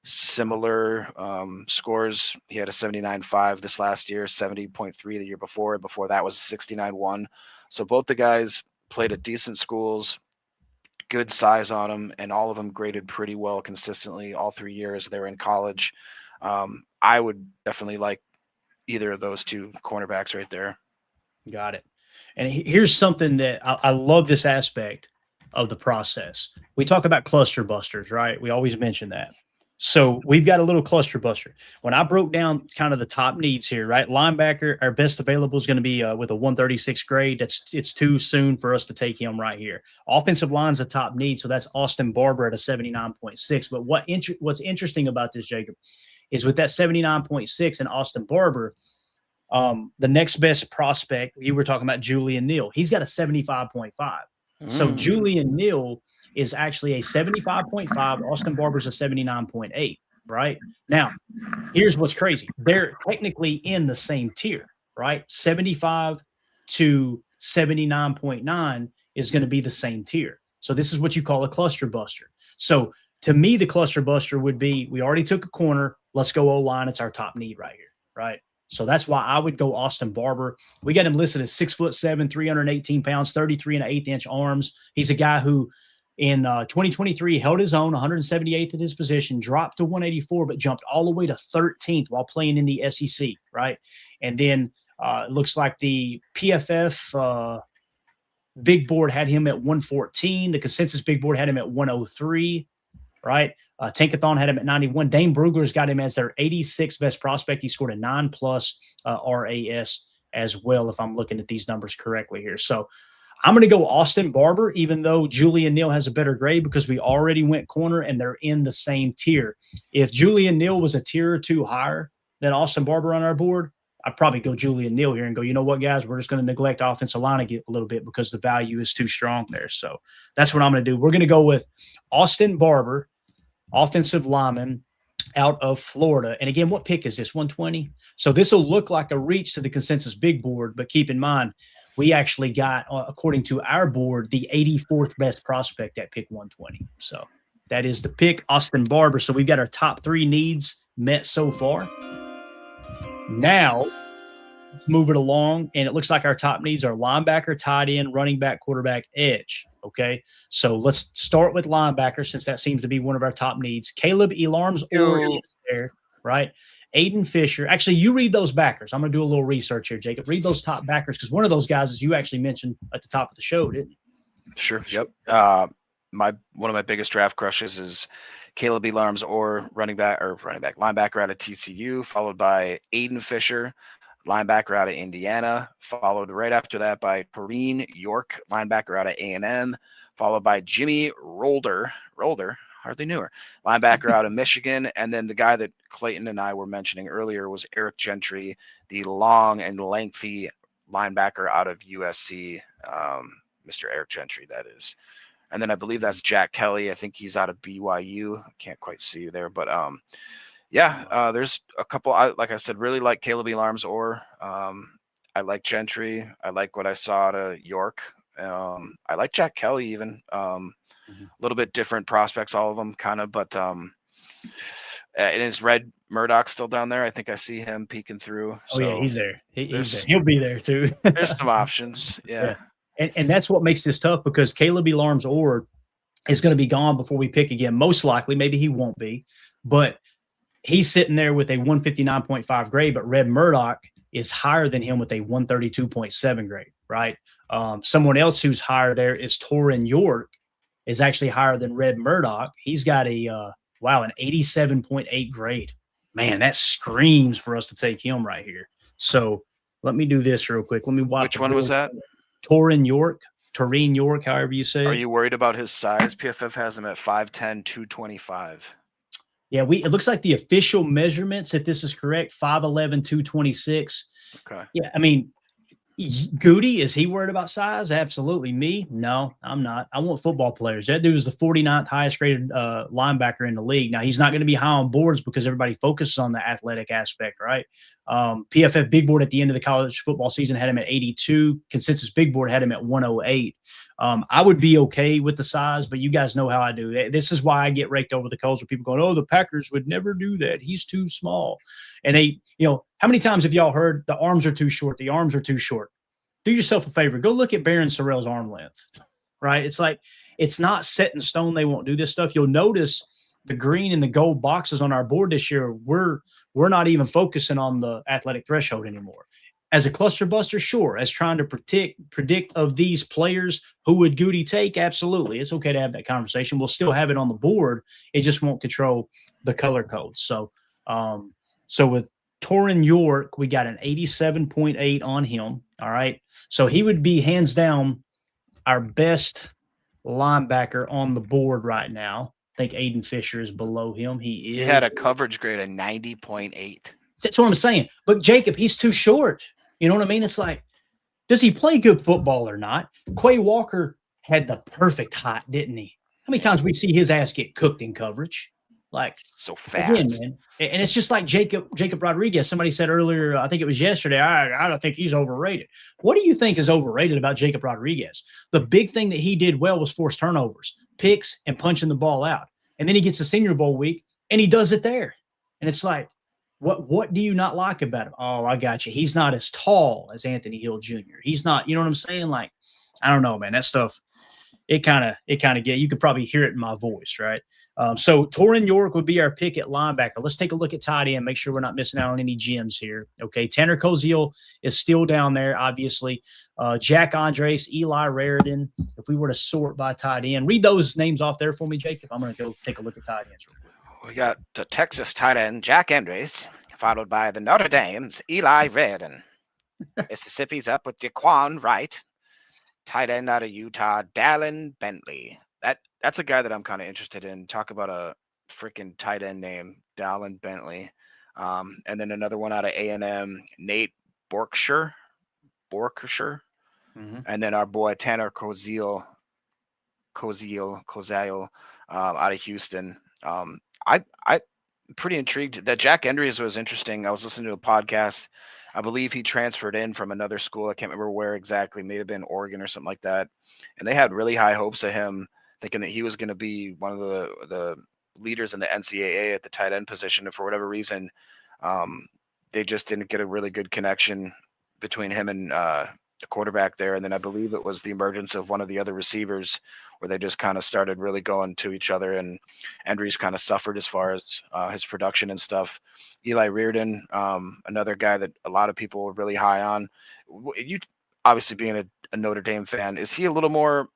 Similar scores. He had a 79.5 this last year, 70.3 the year before, and before that was a 69.1. So both the guys played at decent schools, good size on them, and all of them graded pretty well consistently all 3 years they were in college. I would definitely like either of those 2 cornerbacks right there. Got it. And here's something that I love this aspect of the process. We talk about cluster busters, right? We always mention that. So we've got a little cluster buster. When I broke down kind of the top needs here, right? Linebacker, our best available is going to be with a 136 grade. It's too soon for us to take him right here. Offensive line's a top need, so that's Austin Barber at a 79.6. But what's interesting about this, Jacob, is with that 79.6 and Austin Barber, the next best prospect, you were talking about Julian Neal. He's got a 75.5. So Julian Neal is actually a 75.5. Austin Barber's a 79.8, right? Now, here's what's crazy. They're technically in the same tier, right? 75 to 79.9 is going to be the same tier. So this is what you call a cluster buster. So to me, the cluster buster would be, we already took a corner. Let's go O-line. It's our top need right here, right? So that's why I would go Austin Barber. We got him listed as 6'7", 318 pounds, 33 1/8 inch arms. He's a guy who in 2023 held his own, 178th at his position, dropped to 184, but jumped all the way to 13th while playing in the SEC, right? And then it looks like the PFF big board had him at 114. The consensus big board had him at 103, right? Tankathon had him at 91. Dane Brugler's got him as their 86th best prospect. He scored a 9+ RAS as well, if I'm looking at these numbers correctly here. So I'm going to go Austin Barber, even though Julian Neal has a better grade, because we already went corner and they're in the same tier. If Julian Neal was a tier or 2 higher than Austin Barber on our board, I'd probably go Julian Neal here and go, you know what, guys, we're just going to neglect offensive line a little bit because the value is too strong there. So that's what I'm going to do. We're going to go with Austin Barber, offensive lineman out of Florida. And again, what pick is this, 120? So this will look like a reach to the consensus big board, but keep in mind, we actually got, according to our board, the 84th best prospect at pick 120. So that is the pick, Austin Barber. So we've got our top 3 needs met so far. Now, let's move it along. And it looks like our top needs are linebacker, tight end, running back, quarterback, edge. Okay, so let's start with linebacker since that seems to be one of our top needs. Caleb Elarms is there. right? Aiden Fisher. Actually, you read those backers. I'm going to do a little research here, Jacob. Read those top backers because one of those guys, as you actually mentioned at the top of the show, didn't you? Sure. Yep. One of my biggest draft crushes is Caleb Elarms or linebacker out of TCU, followed by Aiden Fisher, linebacker out of Indiana, followed right after that by Perrine York, linebacker out of A&M, followed by Jimmy Rolder, hardly knew her, linebacker out of Michigan, and then the guy that Clayton and I were mentioning earlier was Eric Gentry, the long and lengthy linebacker out of USC, Mr. Eric Gentry, that is. And then I believe that's Jack Kelly. I think he's out of BYU. I can't quite see you there, but there's a couple. Like I said, really like Caleb Elarms or I like Gentry. I like what I saw out of York. I like Jack Kelly even. A little bit different prospects, all of them kind of, but and is Red Murdoch still down there? I think I see him peeking through. Oh, yeah, he's there. He's there. He'll be there too. There's some options. Yeah. And that's what makes this tough because Caleb Elarms or is going to be gone before we pick again. Most likely, maybe he won't be, but he's sitting there with a 159.5 grade, but Red Murdoch is higher than him with a 132.7 grade, right? Someone else who's higher there is Torin York, is actually higher than Red Murdoch. He's got an 87.8 grade. Man, that screams for us to take him right here. So let me do this real quick. Let me watch. Which one was that? Torin York, however you say it. Are you worried about his size? PFF has him at 5'10", 225. Yeah, it looks like the official measurements, if this is correct, 5'11", 226. Okay. Yeah, I mean, Goody, is he worried about size? Absolutely. Me? No, I'm not. I want football players. That dude is the 49th highest graded linebacker in the league. Now, he's not going to be high on boards because everybody focuses on the athletic aspect, right? PFF Big Board at the end of the college football season had him at 82. Consensus Big Board had him at 108. I would be okay with the size, but you guys know how I do. This is why I get raked over the coals with people going, oh, the Packers would never do that. He's too small. And they, how many times have y'all heard the arms are too short? The arms are too short. Do yourself a favor. Go look at Baron Sorrell's arm length, right? It's like, it's not set in stone. They won't do this stuff. You'll notice the green and the gold boxes on our board this year. We're not even focusing on the athletic threshold anymore. As a cluster buster, sure. As trying to predict of these players, who would Goody take? Absolutely. It's okay to have that conversation. We'll still have it on the board. It just won't control the color codes. So with Torin York, we got an 87.8 on him. All right. So he would be hands down our best linebacker on the board right now. I think Aiden Fisher is below him. He had a coverage grade of 90.8. That's what I'm saying. But Jacob, he's too short. You know what I mean? It's like, does he play good football or not? Quay Walker had the perfect height, didn't he? How many times we see his ass get cooked in coverage? Like, so fast, again, man. And it's just like Jacob Rodriguez. Somebody said earlier, I think it was yesterday, I don't think he's overrated. What do you think is overrated about Jacob Rodriguez? The big thing that he did well was force turnovers, picks, and punching the ball out. And then he gets the Senior Bowl week, and he does it there. And it's like, what do you not like about him? Oh, I got you. He's not as tall as Anthony Hill Jr. He's not, you know what I'm saying? Like, I don't know, man. That stuff, it kind of you could probably hear it in my voice, right? So Torin York would be our pick at linebacker. Let's take a look at tight end, make sure we're not missing out on any gems here. Okay, Tanner Koziel is still down there, obviously. Jack Andres, Eli Raridan. If we were to sort by tight end, read those names off there for me, Jacob. I'm going to go take a look at tight ends real quick. We got the Texas tight end, Jack Andres, followed by the Notre Dame's Eli Raridan. Mississippi's up with Daquan Wright. Tight end out of Utah, Dallin Bentley. That's a guy that I'm kind of interested in. Talk about a freaking tight end name, Dallin Bentley. And then another one out of A&M, Nate Borkshire. Mm-hmm. And then our boy Tanner Koziel out of Houston. I'm pretty intrigued. That Jack Andrews was interesting. I was listening to a podcast. I believe he transferred in from another school. I can't remember where exactly. May have been Oregon or something like that. And they had really high hopes of him, thinking that he was going to be one of the leaders in the NCAA at the tight end position. And for whatever reason, they just didn't get a really good connection between him and quarterback there. And then I believe it was the emergence of one of the other receivers where they just kind of started really going to each other, and Endry's kind of suffered as far as his production and stuff. Eli Reardon, another guy that a lot of people were really high on. You obviously being a Notre Dame fan, is he a little more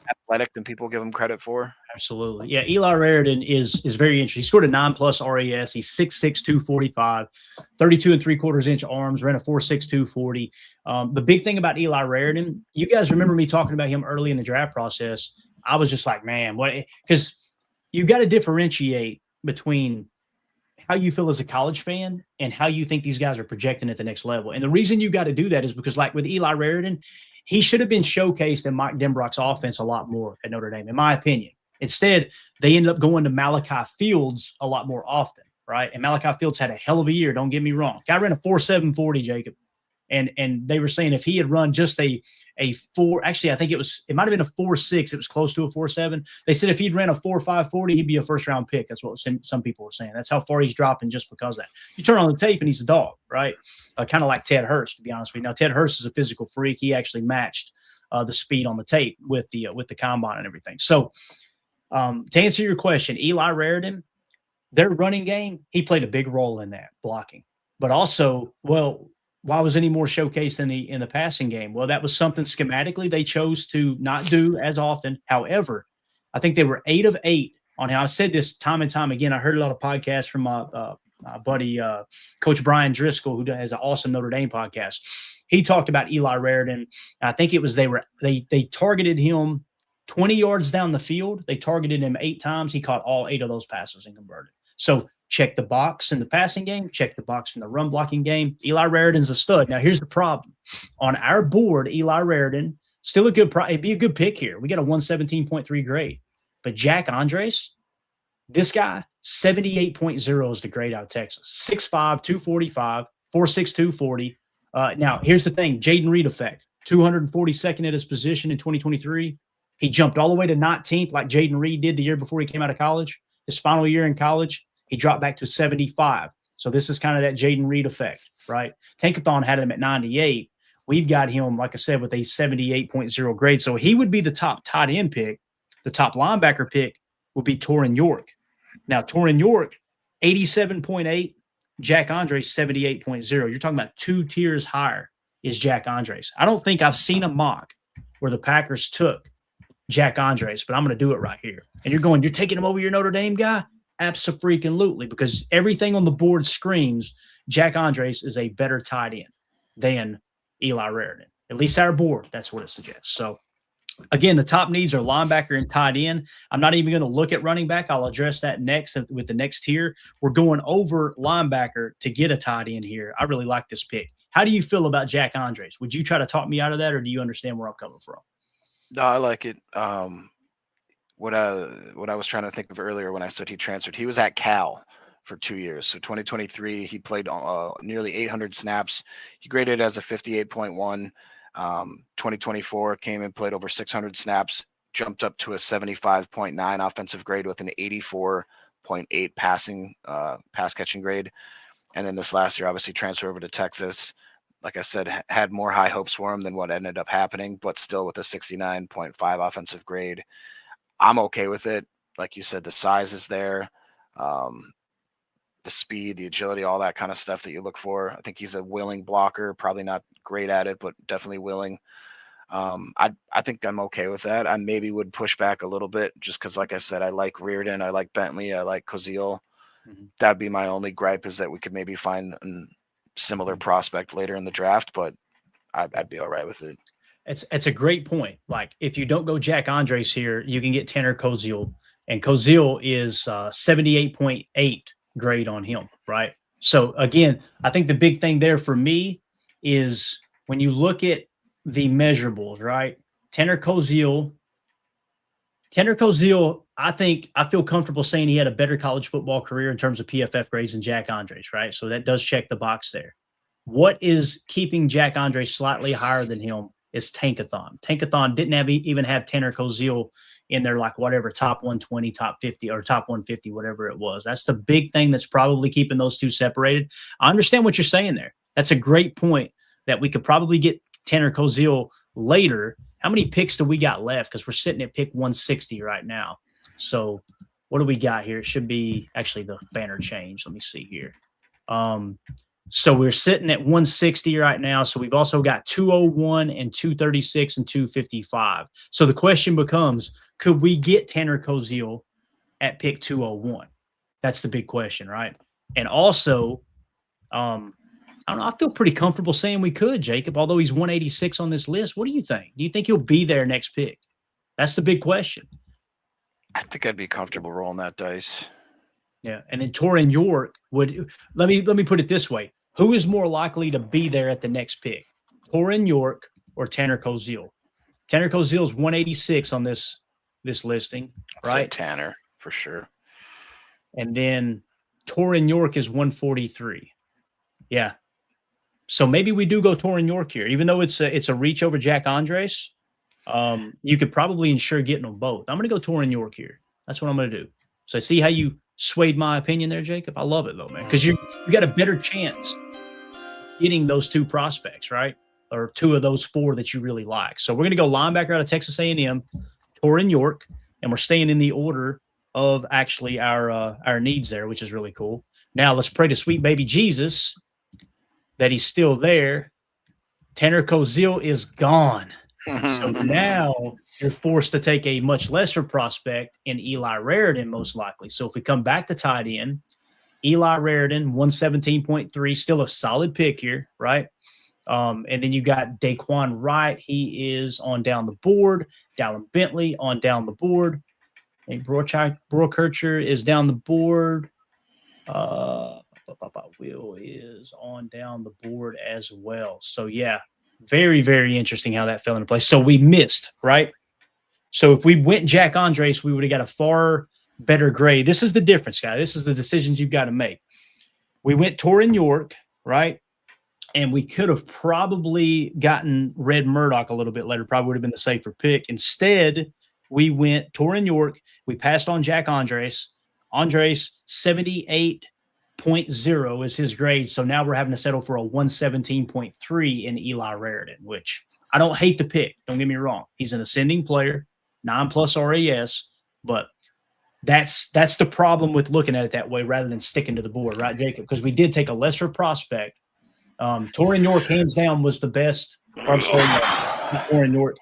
athletic than people give him credit for? Absolutely. Yeah, Eli Reardon is very interesting. He scored a 9+ RAS. He's 6'6", 245, 32 3/4 inch arms, ran a 4.6 240. The big thing about Eli Reardon, you guys remember me talking about him early in the draft process. I was just like, man, what? Because you got to differentiate between how you feel as a college fan and how you think these guys are projecting at the next level. And the reason you got to do that is because, like with Eli Reardon, he should have been showcased in Mike Denbrock's offense a lot more at Notre Dame, in my opinion. Instead, they ended up going to Malachi Fields a lot more often, right? And Malachi Fields had a hell of a year, don't get me wrong. Guy ran a 4.7 40, Jacob. And they were saying if he had run just a 4, actually, I think it might have been a 4.6. It was close to a 4.7. They said if he'd ran a 4.5 40, he'd be a first-round pick. That's what some people were saying. That's how far he's dropping just because of that. You turn on the tape and he's a dog, right? Kind of like Ted Hurst, to be honest with you. Now, Ted Hurst is a physical freak. He actually matched the speed on the tape with the combine and everything. So, to answer your question, Eli Reardon, their running game, he played a big role in that blocking. But also, well, why was any more showcased in the passing game? Well, that was something schematically they chose to not do as often. However, I think they were 8 of 8 on how I said this time and time again. I heard a lot of podcasts from my buddy, Coach Brian Driscoll, who has an awesome Notre Dame podcast. He talked about Eli Reardon. I think it was they targeted him 20 yards down the field. They targeted him 8 times. He caught all 8 of those passes and converted. So check the box in the passing game, check the box in the run blocking game. Eli Reardon's a stud. Now, here's the problem. On our board, Eli Reardon, still a good it'd be a good pick here. We got a 117.3 grade. But Jack Andres, this guy, 78.0 is the grade out of Texas. 6'5", 245, 4.6 240. Now, here's the thing. Jaden Reed effect. 242nd at his position in 2023. He jumped all the way to 19th like Jaden Reed did the year before he came out of college. His final year in college, he dropped back to 75. So this is kind of that Jaden Reed effect, right? Tankathon had him at 98. We've got him, like I said, with a 78.0 grade. So he would be the top tight end pick. The top linebacker pick would be Torin York. Now, Torin York, 87.8. Jack Andres, 78.0. You're talking about 2 tiers higher is Jack Andres. I don't think I've seen a mock where the Packers took Jack Andres, but I'm going to do it right here. And you're taking him over your Notre Dame guy? Abso-freaking-lutely, because everything on the board screams Jack Andres is a better tight end than Eli Reardon. At least our board, that's what it suggests. So, again, the top needs are linebacker and tight end. I'm not even going to look at running back. I'll address that next with the next tier. We're going over linebacker to get a tight end here. I really like this pick. How do you feel about Jack Andres? Would you try to talk me out of that, or do you understand where I'm coming from? No, I like it. What I was trying to think of earlier when I said he transferred, he was at Cal for 2 years. So 2023, he played nearly 800 snaps. He graded as a 58.1. 2024 came and played over 600 snaps, jumped up to a 75.9 offensive grade with an 84.8 pass catching grade. And then this last year, obviously transferred over to Texas. Like I said, had more high hopes for him than what ended up happening, but still with a 69.5 offensive grade. I'm okay with it. Like you said, the size is there, the speed, the agility, all that kind of stuff that you look for. I think he's a willing blocker, probably not great at it, but definitely willing. I think I'm okay with that. I maybe would push back a little bit just because, like I said, I like Reardon, I like Bentley, I like Kozil. Mm-hmm. That'd be my only gripe, is that we could maybe find a similar prospect later in the draft, but I'd be all right with it. It's a great point. Like, if you don't go Jack Andres here, you can get Tanner Kozil, and Kozil is 78.8 grade on him, right? So again, I think the big thing there for me is when you look at the measurables, right? Tanner Kozil, I feel comfortable saying he had a better college football career in terms of PFF grades than Jack Andres, right? So that does check the box there. What is keeping Jack Andres slightly higher than him is Tankathon. Tankathon didn't even have Tanner Kozil in their, like, whatever, top 120, top 50, or top 150, whatever it was. That's the big thing that's probably keeping those two separated. I understand what you're saying there. That's a great point, that we could probably get Tanner Koziel later. How many picks do we got left? Because we're sitting at pick 160 right now. So what do we got here? It should be actually the banner change. Let me see here. So we're sitting at 160 right now. So we've also got 201 and 236 and 255. So the question becomes, could we get Tanner Koziel at pick 201? That's the big question, right? And also, I don't know. I feel pretty comfortable saying we could, Jacob, although he's 186 on this list. What do you think? Do you think he'll be there next pick? That's the big question. I think I'd be comfortable rolling that dice. Yeah. And then Torian York would – let me put it this way. Who is more likely to be there at the next pick, Torian York or Tanner Koziel? Tanner Koziel is 186 on this listing, right? Tanner, for sure. And then Torian York is 143. Yeah. So maybe we do go Torian York here, even though it's a reach over Jack Andres. You could probably ensure getting them both. I'm going to go Torian York here. That's what I'm going to do. So see how you swayed my opinion there, Jacob? I love it though, man, because you got a better chance getting those two prospects, right? Or two of those four that you really like. So we're going to go linebacker out of Texas A&M, Torian York, and we're staying in the order of actually our needs there, which is really cool. Now let's pray to sweet baby Jesus that he's still there. Tanner Koziel is gone. So now you're forced to take a much lesser prospect in Eli Raritan, most likely. So if we come back to tight end, Eli Raritan, 117.3, still a solid pick here, right? And then you got Daquan Wright. He is on down the board. Dallin Bentley on down the board. And Brokercher is down the board. Will is on down the board as well. So, yeah, very, very interesting how that fell into place. So we missed, right? So if we went Jack Andres, we would have got a far better grade. This is the difference, guys. This is the decisions you've got to make. We went Torian York, right? And we could have probably gotten Red Murdoch a little bit later. Probably would have been the safer pick. Instead, we went Torian York. We passed on Jack Andres. Andres, 78.0 is his grade. So now we're having to settle for a 117.3 in Eli Raritan, which I don't hate the pick. Don't get me wrong. He's an ascending player, 9+ RAS, but that's the problem with looking at it that way rather than sticking to the board, right, Jacob? Because we did take a lesser prospect. Torian York, hands down, was the best. Torian York.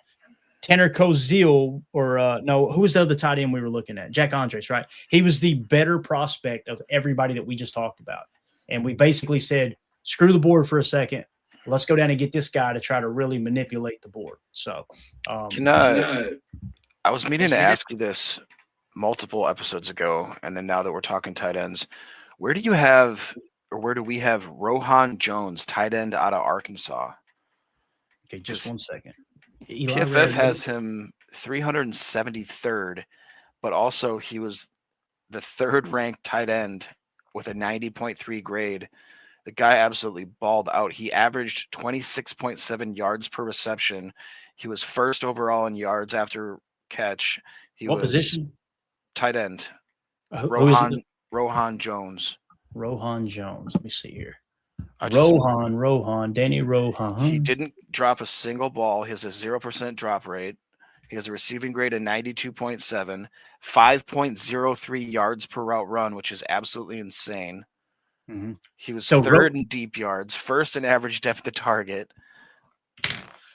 Tanner Koziel, or no, who was the other tight end we were looking at? Jack Andres, right? He was the better prospect of everybody that we just talked about. And we basically said, screw the board for a second. Let's go down and get this guy to try to really manipulate the board. So, I was meaning to ask you this multiple episodes ago, and then now that we're talking tight ends, where do we have Rohan Jones, tight end out of Arkansas? Okay, just 1 second. PFF has him 373rd, but also he was the third ranked tight end with a 90.3 grade. The guy absolutely balled out. He averaged 26.7 yards per reception. He was first overall in yards after catch. What position? Tight end. Rohan Jones. Rohan Jones. Let me see here. Danny Rohan. He didn't drop a single ball. He has a 0% drop rate. He has a receiving grade of 92.7, 5.03 yards per route run, which is absolutely insane. Mm-hmm. He was third in deep yards, first in average depth of target.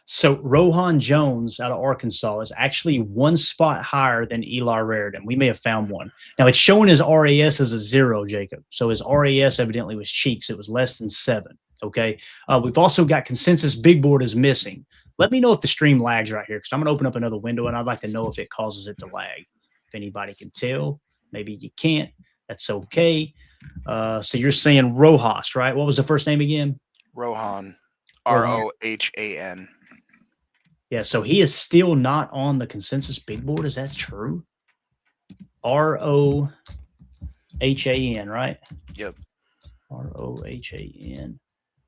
So Rohan Jones out of Arkansas is actually one spot higher than Eli Raritan. We may have found one. Now it's showing his RAS as a 0, Jacob. So his RAS evidently was cheeks. It was less than 7. Okay. We've also got consensus big board is missing. Let me know if the stream lags right here, because I'm going to open up another window and I'd like to know if it causes it to lag. If anybody can tell, maybe you can't. That's okay. So you're saying Rojas, right? What was the first name again? Rohan. Rohan. Yeah, so he is still not on the consensus big board. Is that true? Rohan, right? Yep. Rohan.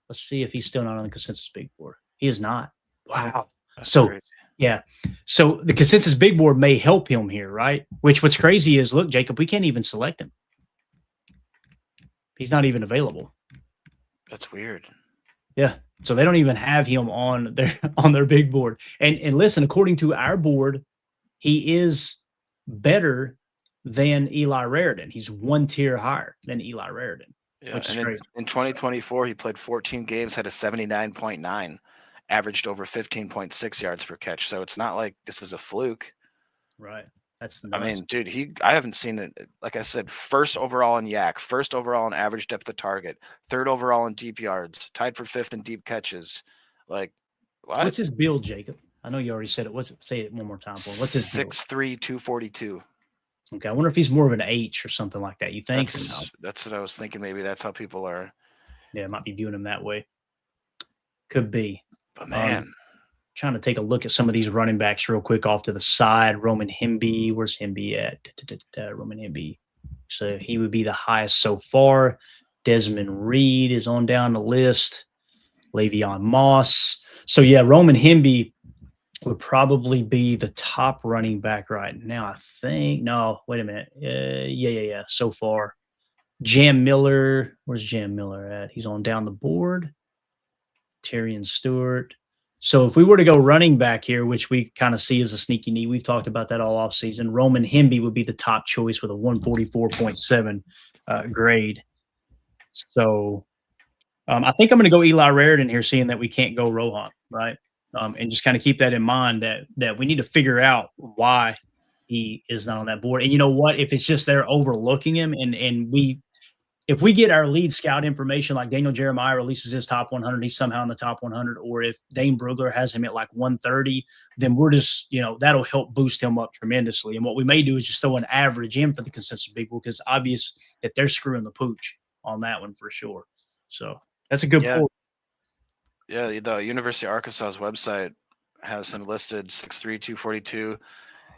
Let's see if he's still not on the consensus big board. He is not. Wow. That's so crazy. Yeah. So the consensus big board may help him here, right? What's crazy is, look, Jacob, we can't even select him. He's not even available. That's weird. Yeah. So they don't even have him on their big board. And listen, according to our board, he is better than Eli Raridan. He's one tier higher than Eli Raridan, Yeah, which is and crazy. in 2024, he played 14 games, had a 79.9, averaged over 15.6 yards per catch. So it's not like this is a fluke. Right. That's I nuts. mean, dude, I haven't seen it. Like I said, first overall in yak, first overall in average depth of target, third overall in deep yards, tied for fifth in deep catches. Like, what? What's his build, Jacob? I know you already said it. Say it one more time for him. What's his build? 6'3", 242. Okay. I wonder if he's more of an H or something like that. You think? That's what I was thinking. Maybe that's how people are. Yeah, might be viewing him that way. Could be. But man, trying to take a look at some of these running backs real quick off to the side. Roman Hemby, where's Hemby at? Roman Hemby. So he would be the highest so far. Desmond Reed is on down the list. Le'Veon Moss. So yeah, Roman Hemby would probably be the top running back right now, I think. No, wait a minute. Yeah. So far. Jam Miller. Where's Jam Miller at? He's on down the board. Tyrion Stewart. So if we were to go running back here, which we kind of see as a sneaky need, we've talked about that all offseason, Roman Hemby would be the top choice with a 144.7 grade. So I think I'm going to go Eli Raridan here, seeing that we can't go Rohan, right? And just kind of keep that in mind that we need to figure out why he is not on that board. And you know what? If it's just they're overlooking him and if we get our lead scout information, like Daniel Jeremiah releases his top 100, he's somehow in the top 100, or if Dane Brugler has him at like 130, then we're just, that'll help boost him up tremendously. And what we may do is just throw an average in for the consensus big board, because it's obvious that they're screwing the pooch on that one for sure. So that's a good point. Yeah, the University of Arkansas's website has him listed 6'3", 242.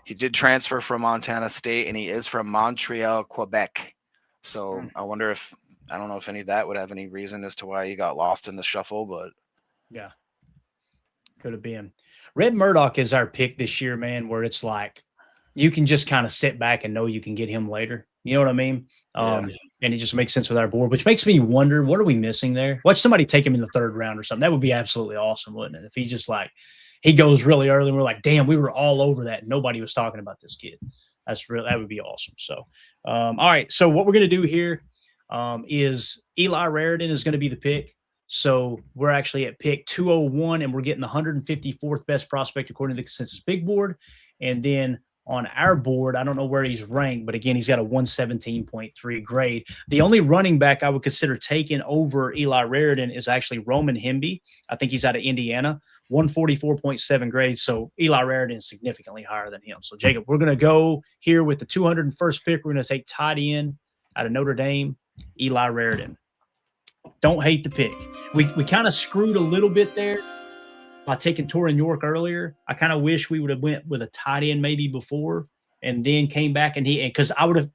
He did transfer from Montana State, and he is from Montreal, Quebec. So I don't know if any of that would have any reason as to why he got lost in the shuffle, but yeah, could have been. Red Murdoch is our pick this year, man, where it's like you can just kind of sit back and know you can get him later. You know what I mean? And it just makes sense with our board, which makes me wonder, what are we missing there? Watch somebody take him in the third round or something. That would be absolutely awesome, wouldn't it? If he's just like, he goes really early and we're like, damn, we were all over that. Nobody was talking about this kid. That would be awesome. So, all right. So what we're going to do here is Eli Raridan is going to be the pick. So we're actually at pick 201, and we're getting the 154th best prospect according to the consensus big board. And then on our board, I don't know where he's ranked, but again, he's got a 117.3 grade. The only running back I would consider taking over Eli Raridan is actually Roman Hemby. I think he's out of Indiana, 144.7 grade. So Eli Raridan is significantly higher than him. So Jacob, we're going to go here with the 201st pick. We're going to take tight end out of Notre Dame, Eli Raridan. Don't hate the pick. We kind of screwed a little bit there by taking Torin York earlier. I kind of wish we would have went with a tight end maybe before and then came back because I would have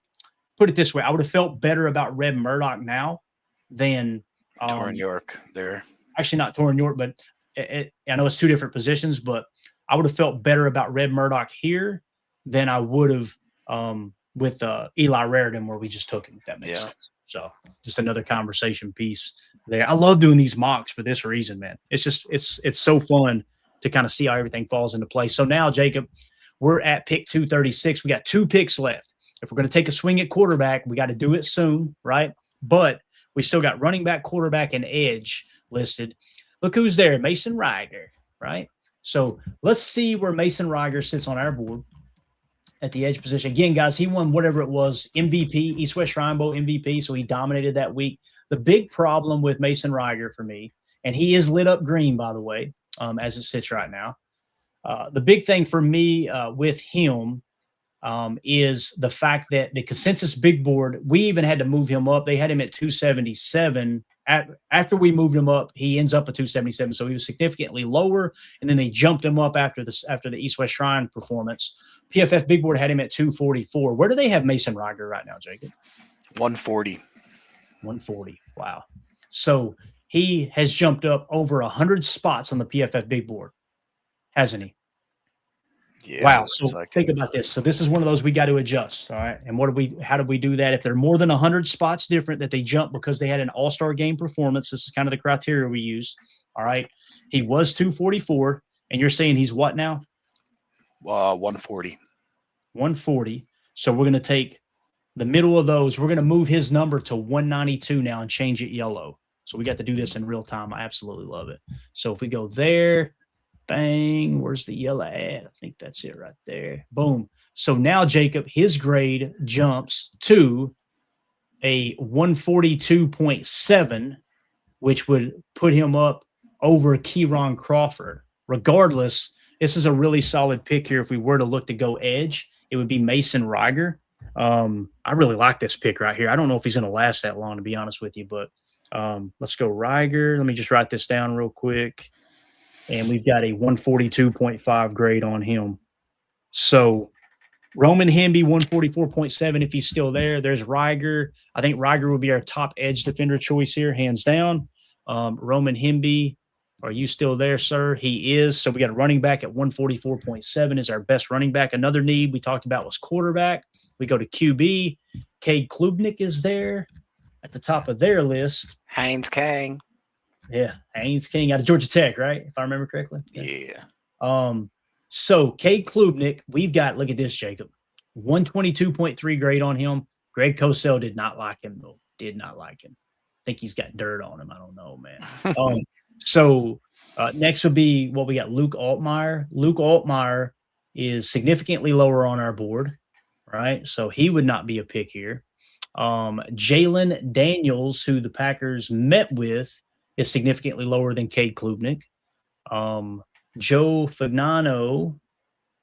put it this way. I would have felt better about Red Murdoch now than Torin York there. Actually not Torin York, but I know it's two different positions, but I would have felt better about Red Murdoch here than I would have with Eli Raridan, where we just took him, if that makes sense. So just another conversation piece there. I love doing these mocks for this reason, man. It's just, it's so fun to kind of see how everything falls into place. So now, Jacob, we're at pick 236. We got 2 picks left. If we're going to take a swing at quarterback, we got to do it soon, right? But we still got running back, quarterback, and edge listed. Look who's there, Mason Reiger, right? So let's see where Mason Reiger sits on our board at the edge position. Again, guys, he won whatever it was, MVP, East West Shrine Bowl MVP, so he dominated that week. The big problem with Mason Reiger for me, and he is lit up green, by the way, as it sits right now. The big thing for me with him is the fact that the consensus big board, we even had to move him up. They had him at 277. After we moved him up, he ends up at 277. So he was significantly lower, and then they jumped him up after the East West Shrine performance. PFF big board had him at 244. Where do they have Mason Reiger right now, Jacob? 140. 140. Wow. So he has jumped up over 100 spots on the PFF big board, hasn't he? Yeah, Wow. it So looks like think it. about this. So this is one of those we got to adjust. All right. And how do we do that? If they're more than 100 spots different that they jump because they had an all-star game performance, this is kind of the criteria we use. All right. He was 244, and you're saying he's what now? 140. 140. So we're going to take the middle of those. We're going to move his number to 192 now and change it yellow. So we got to do this in real time. I absolutely love it. So if we go there, bang, where's the yellow at? I think that's it right there. Boom. So now, Jacob, his grade jumps to a 142.7, which would put him up over Kieron Crawford. Regardless, this is a really solid pick here. If we were to look to go edge, it would be Mason Reiger. I really like this pick right here. I don't know if he's going to last that long, to be honest with you, but let's go Reiger. Let me just write this down real quick. And we've got a 142.5 grade on him. So Roman Hemby, 144.7 if he's still there. There's Reiger. I think Reiger will be our top edge defender choice here, hands down. Roman Hemby, are you still there, sir? He is. So we got a running back at 144.7 is our best running back. Another need we talked about was quarterback. We go to QB. Cade Klubnik is there at the top of their list. Haynes King. Yeah, Haynes King out of Georgia Tech, right? If I remember correctly. Yeah. So Cade Klubnik, we've got, look at this, Jacob, 122.3 grade on him. Greg Cosell did not like him, though. Did not like him. I think he's got dirt on him. I don't know, man. So next would be what we got, Luke Altmaier. Luke Altmaier is significantly lower on our board, right? So he would not be a pick here. Jalen Daniels, who the Packers met with, is significantly lower than Cade Klubnik. Joe Fagnano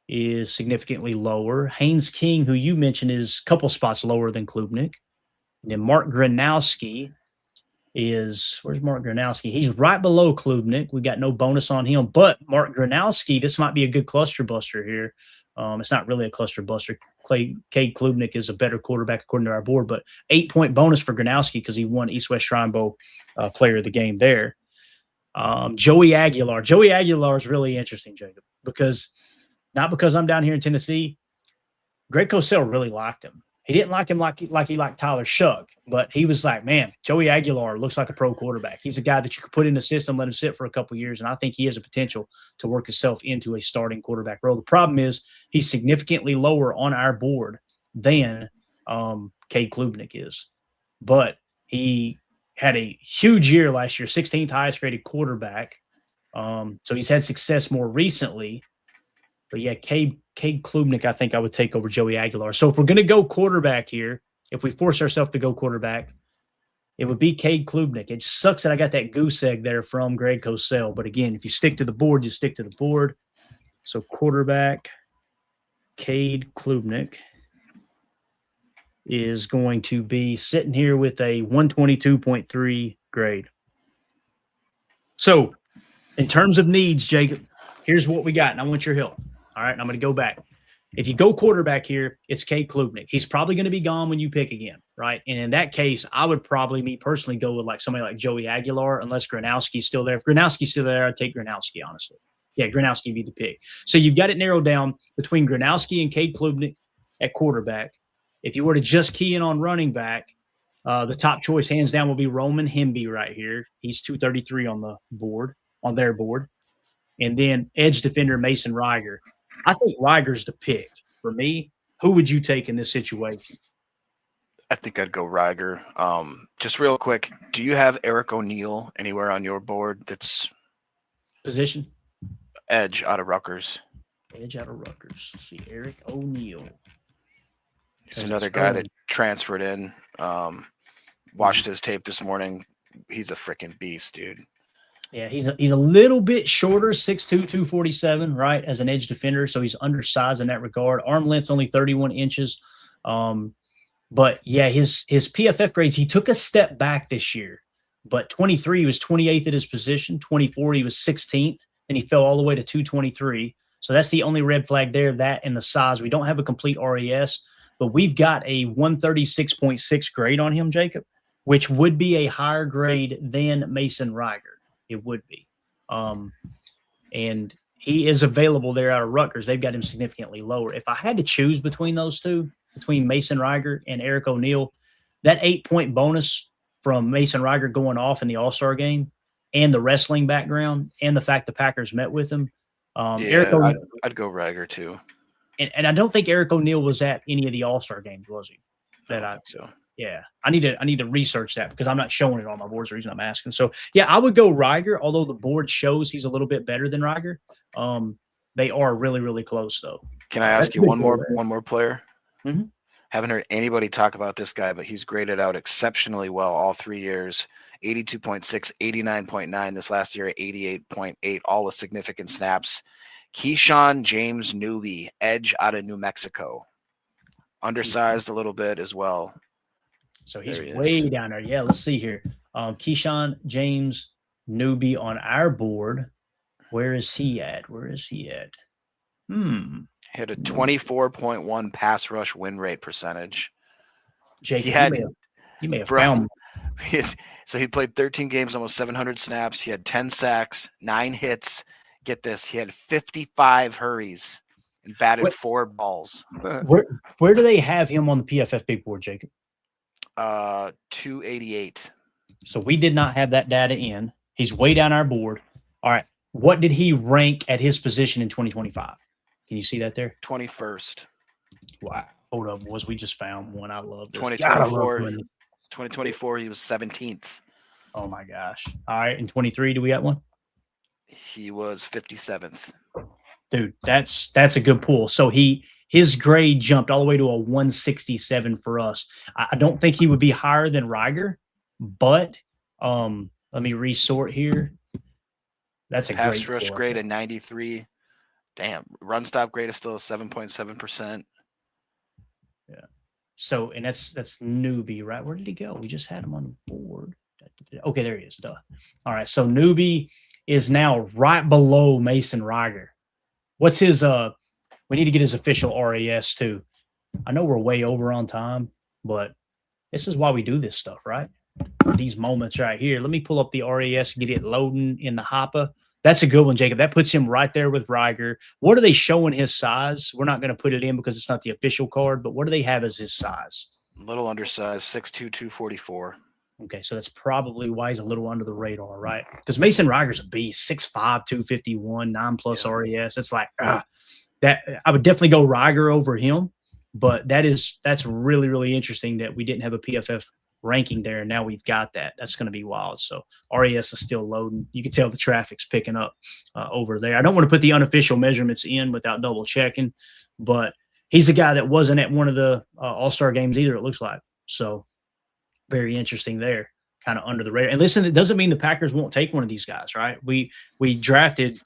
is significantly lower. Haynes King, who you mentioned, is a couple spots lower than Klubnik. And then Mark Gronowski is, where's Mark Gronowski? He's right below Klubnik. We got no bonus on him. But Mark Gronowski, this might be a good cluster buster here. It's not really a cluster buster. Cade Klubnik is a better quarterback according to our board, but 8-point bonus for Gronowski because he won East-West Shrine Bowl player of the game there. Joey Aguilar. Joey Aguilar is really interesting, Jacob, because I'm down here in Tennessee. Greg Cosell really liked him. He didn't like him like he liked Tyler Shuck, but he was like, man, Joey Aguilar looks like a pro quarterback. He's a guy that you could put in the system, let him sit for a couple of years, and I think he has a potential to work himself into a starting quarterback role. The problem is he's significantly lower on our board than Cade Klubnik is, but he had a huge year last year, 16th highest graded quarterback. So he's had success more recently. But yeah, Cade Klubnik, I think I would take over Joey Aguilar. So if we're going to go quarterback here, if we force ourselves to go quarterback, it would be Cade Klubnik. It just sucks that I got that goose egg there from Greg Cosell. But again, if you stick to the board, you stick to the board. So quarterback, Cade Klubnik is going to be sitting here with a 122.3 grade. So in terms of needs, Jacob, here's what we got, and I want your help. All right, and I'm going to go back. If you go quarterback here, it's Cade Klubnik. He's probably going to be gone when you pick again, right? And in that case, I would probably, me personally, go with like somebody like Joey Aguilar, unless Gronowski's still there. If Gronowski's still there, I'd take Gronowski, honestly. Yeah, Gronowski would be the pick. So you've got it narrowed down between Gronowski and Cade Klubnik at quarterback. If you were to just key in on running back, the top choice, hands down, will be Roman Hemby right here. He's 233 on the board, on their board. And then edge defender Mason Reiger. I think Reiger's the pick. For me, who would you take in this situation? I think I'd go Reiger. Just real quick, do you have Eric O'Neill anywhere on your board that's Position? edge out of Rutgers? Edge out of Rutgers. Let's see, Eric O'Neill. He's another guy that transferred in. Watched his tape this morning. He's a freaking beast, dude. Yeah, he's a little bit shorter, 6'2", 247, right, as an edge defender, so he's undersized in that regard. Arm length's only 31 inches. But, yeah, his PFF grades, he took a step back this year. But 23, he was 28th at his position. 24, he was 16th, and he fell all the way to 223. So that's the only red flag there, that and the size. We don't have a complete RES, but we've got a 136.6 grade on him, Jacob, which would be a higher grade than Mason Reiger. It would be. And he is available there out of Rutgers. They've got him significantly lower. If I had to choose between those two, between Mason Reiger and Eric O'Neal, that 8-point bonus from Mason Reiger going off in the All-Star game and the wrestling background and the fact the Packers met with him. Eric O'Neal, I'd go Reiger too. And I don't think Eric O'Neal was at any of the All-Star games, was he? I don't think so. Yeah, I need to research that because I'm not showing it on my board. Is the reason I'm asking. So yeah, I would go Reiger, although the board shows he's a little bit better than Reiger. They are really, really close though. Can I ask you one more player? Mm-hmm. Haven't heard anybody talk about this guy, but he's graded out exceptionally well all 3 years. 82.6, 89.9 this last year, 88.8, all with significant snaps. Keyshawn James Newby, edge out of New Mexico. Undersized a little bit as well. So he's way down there. Yeah, let's see here. Keyshawn James Newby on our board. Where is he at? He had a 24.1 pass rush win rate percentage. Jake, you may have found so he played 13 games, almost 700 snaps. He had 10 sacks, 9 hits. Get this, he had 55 hurries and batted 4 balls. Where do they have him on the PFF big board, Jacob? 288. So we did not have that data in. He's way down our board. All right. What did he rank at his position in 2025? Can you see that there? 21st. Wow. Hold up, boys. We just found one. I love this. 2024, he was 17th. Oh, my gosh. All right. In 23, do we got one? He was 57th. Dude, that's a good pull. So his grade jumped all the way to a 167 for us. I don't think he would be higher than Reiger, but let me resort here. That's a pass great rush grade at 93. Damn, run stop grade is still a 7.7%. Yeah. So, and that's Newby, right? Where did he go? We just had him on the board. Okay, there he is. Duh. All right. So Newby is now right below Mason Reiger. What's his we need to get his official RAS too. I know we're way over on time, but this is why we do this stuff, right? These moments right here. Let me pull up the RAS and get it loading in the hopper. That's a good one, Jacob. That puts him right there with Reiger. What are they showing his size? We're not going to put it in because it's not the official card, but what do they have as his size? A little undersized, 6'2", 244. Okay, so that's probably why he's a little under the radar, right? Because Mason Reiger's a beast, 6'5", 251, 9+ RAS. It's like that. I would definitely go Reiger over him, but that's really, really interesting that we didn't have a PFF ranking there, and now we've got that. That's going to be wild. So RAS is still loading. You can tell the traffic's picking up over there. I don't want to put the unofficial measurements in without double checking, but he's a guy that wasn't at one of the All-Star games either, it looks like. So very interesting there, kind of under the radar. And listen, it doesn't mean the Packers won't take one of these guys, right? We drafted,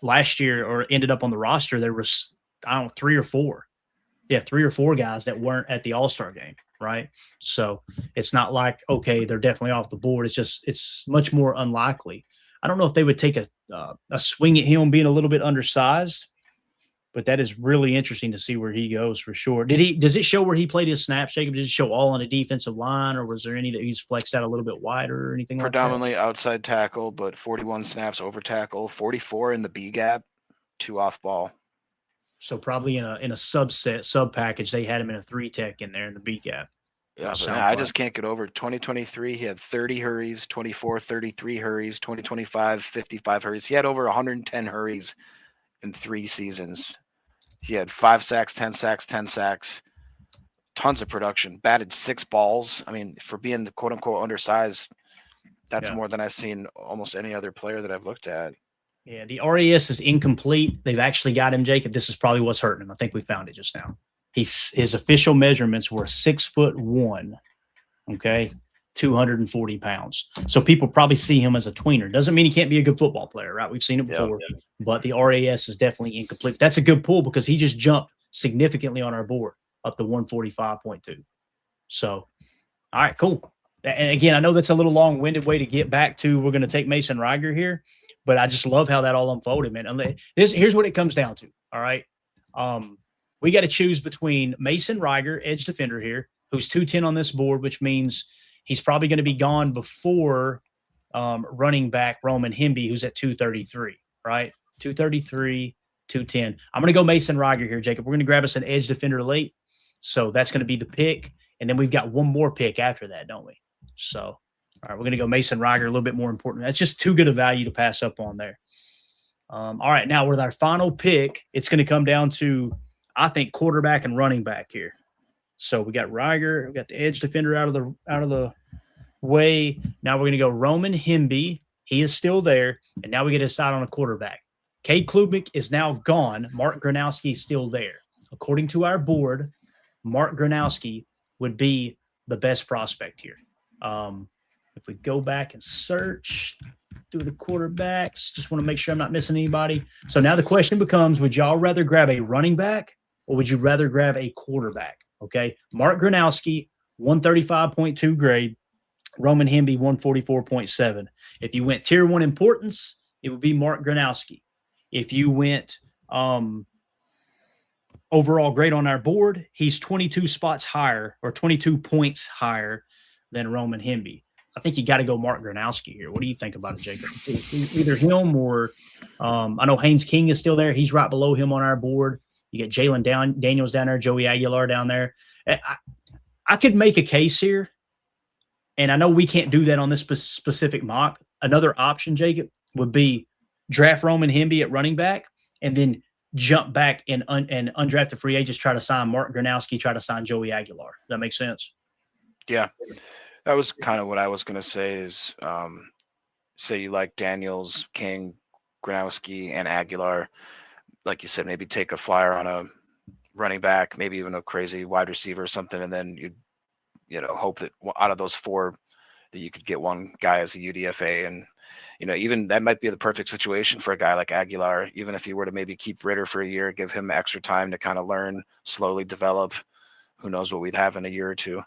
last year or ended up on the roster. There was, 3 or 4. Yeah, 3 or 4 guys that weren't at the All-Star game, right? So it's not like, okay, they're definitely off the board. It's much more unlikely. I don't know if they would take a swing at him being a little bit undersized, but that is really interesting to see where he goes for sure. Does it show where he played his snaps, Jacob? Does it show all on a defensive line, or was there any that he's flexed out a little bit wider or anything Predominantly like that? Outside tackle, but 41 snaps over tackle, 44 in the B gap, 2 off ball. So probably in a sub package, they had him in a 3-tech in there in the B gap. Yeah, but I just can't get over 2023. He had 30 hurries, 24, 33 hurries, 2025, 55 hurries. He had over 110 hurries in 3 seasons. He had 5 sacks, 10 sacks, 10 sacks, tons of production, batted 6 balls. I mean, for being the quote unquote undersized, that's more than I've seen almost any other player that I've looked at. Yeah, the RAS is incomplete. They've actually got him, Jacob. This is probably what's hurting him. I think we found it just now. His official measurements were 6'1", okay, 240 pounds. So people probably see him as a tweener. Doesn't mean he can't be a good football player, right? We've seen it before, but the RAS is definitely incomplete. That's a good pull because he just jumped significantly on our board up to 145.2. So, all right, cool. And again, I know that's a little long-winded way to get back to we're going to take Mason Reiger here, but I just love how that all unfolded, man. Here's what it comes down to, all right? We got to choose between Mason Reiger, edge defender here, who's 210 on this board, which means he's probably going to be gone before running back Roman Hemby, who's at 233, right? 233, 210. I'm going to go Mason Riger here, Jacob. We're going to grab us an edge defender late. So that's going to be the pick. And then we've got one more pick after that, don't we? So, all right, we're going to go Mason Riger, a little bit more important. That's just too good a value to pass up on there. All right, now with our final pick, it's going to come down to, I think, quarterback and running back here. So we got Riger, we got the edge defender out of the way. Now we're going to go Roman Hemby. He is still there, and now we get to decide on a quarterback. Cade Klubnik is now gone. Mark Gronowski is still there. According to our board, Mark Gronowski would be the best prospect here. If we go back and search through the quarterbacks, just want to make sure I'm not missing anybody. So now the question becomes, would y'all rather grab a running back or would you rather grab a quarterback? Okay. Mark Gronowski, 135.2 grade. Roman Hemby, 144.7. If you went tier 1 importance, it would be Mark Gronowski. If you went overall grade on our board, he's 22 spots higher or 22 points higher than Roman Hemby. I think you got to go Mark Gronowski here. What do you think about it, Jacob? It's either him or I know Haynes King is still there. He's right below him on our board. You get Jalen Daniels down there, Joey Aguilar down there. I could make a case here, and I know we can't do that on this specific mock. Another option, Jacob, would be draft Roman Hemby at running back and then jump back and undrafted free agents, try to sign Mark Gronowski, try to sign Joey Aguilar. Does that make sense? Yeah. That was kind of what I was going to say is say you like Daniels, King, Gronowski, and Aguilar. Like you said, maybe take a flyer on a running back, maybe even a crazy wide receiver or something, and then you hope that out of those four that you could get one guy as a UDFA. And, even that might be the perfect situation for a guy like Aguilar, even if you were to maybe keep Ritter for a year, give him extra time to kind of learn, slowly develop. Who knows what we'd have in a year or two.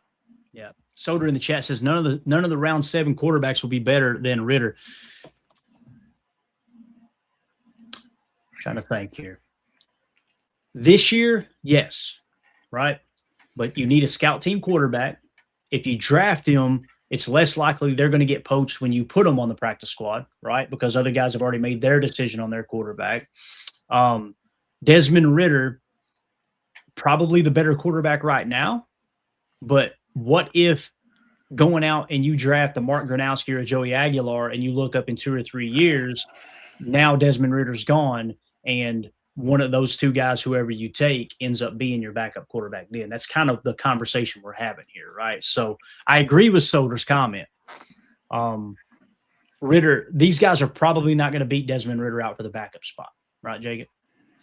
Yeah. Soder in the chat says none of the round 7 quarterbacks will be better than Ritter. Trying to think here. This year, yes, right? But you need a scout team quarterback. If you draft him, it's less likely they're going to get poached when you put them on the practice squad, right? Because other guys have already made their decision on their quarterback. Desmond Ritter, probably the better quarterback right now, but what if going out and you draft a Mark Gronowski or a Joey Aguilar and you look up in 2 or 3 years, now Desmond Ritter's gone and one of those two guys, whoever you take, ends up being your backup quarterback then. That's kind of the conversation we're having here, right? So I agree with Soder's comment. Ritter, these guys are probably not going to beat Desmond Ritter out for the backup spot, right, Jacob?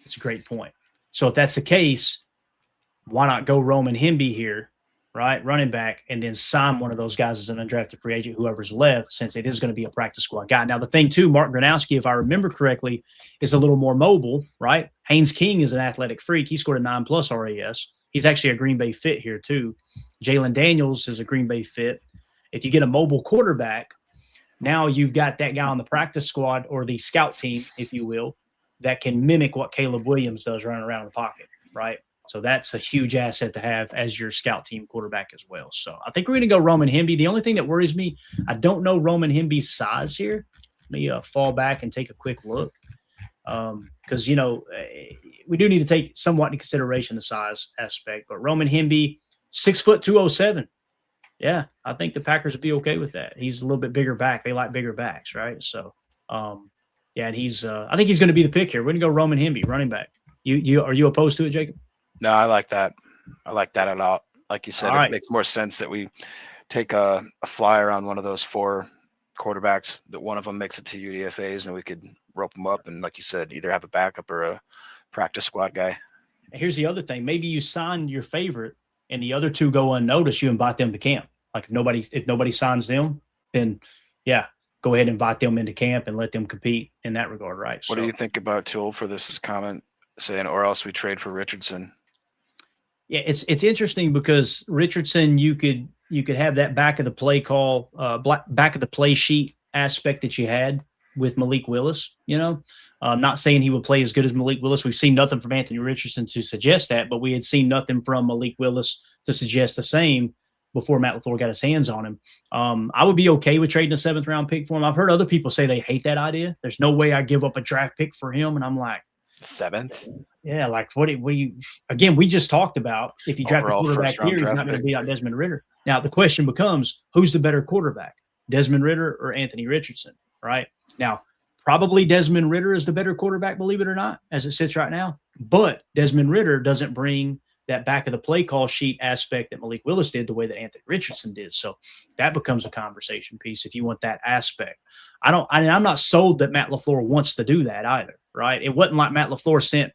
It's a great point. So if that's the case, why not go Roman Hemby here, right, running back, and then sign one of those guys as an undrafted free agent, whoever's left, since it is going to be a practice squad guy. Now, the thing, too, Mark Gronowski, if I remember correctly, is a little more mobile, right? Haynes King is an athletic freak. He scored a 9+ RAS. He's actually a Green Bay fit here, too. Jalen Daniels is a Green Bay fit. If you get a mobile quarterback, now you've got that guy on the practice squad or the scout team, if you will, that can mimic what Caleb Williams does running around the pocket, right? So that's a huge asset to have as your scout team quarterback as well. So I think we're going to go Roman Hemby. The only thing that worries me, I don't know Roman Hemby's size here. Let me fall back and take a quick look. Because, we do need to take somewhat into consideration the size aspect. But Roman Hemby, 6 foot 207. Yeah, I think the Packers would be okay with that. He's a little bit bigger back. They like bigger backs, right? So, and he's I think he's going to be the pick here. We're going to go Roman Hemby, running back. Are you opposed to it, Jacob? No, I like that. I like that a lot. Like you said, All right. It makes more sense that we take a flyer on one of those 4 quarterbacks, that one of them makes it to UDFAs, and we could rope them up and, like you said, either have a backup or a practice squad guy. Here's the other thing. Maybe you sign your favorite and the other 2 go unnoticed. You invite them to camp. Like if nobody signs them, then, yeah, go ahead and invite them into camp and let them compete in that regard, right? What do you think about Tool for this comment saying, or else we trade for Richardson? Yeah, it's interesting because Richardson, you could have that back of the play call, back of the play sheet aspect that you had with Malik Willis. I'm not saying he would play as good as Malik Willis. We've seen nothing from Anthony Richardson to suggest that, but we had seen nothing from Malik Willis to suggest the same. before Matt LaFleur got his hands on him. I would be okay with trading a 7th round pick for him. I've heard other people say they hate that idea. There's no way I give up a draft pick for him. And I'm like, 7th? Yeah, like what do you again, we just talked about if you draft a Overall quarterback first-round here, he's draft not going to pick. beat out Desmond Ritter. Now the question becomes, who's the better quarterback? Desmond Ritter or Anthony Richardson, right? Now, probably Desmond Ritter is the better quarterback, believe it or not, as it sits right now. But Desmond Ritter doesn't bring that back of the play call sheet aspect that Malik Willis did the way that Anthony Richardson did. So that becomes a conversation piece if you want that aspect. I'm not sold that Matt LaFleur wants to do that either, right? It wasn't like Matt LaFleur sent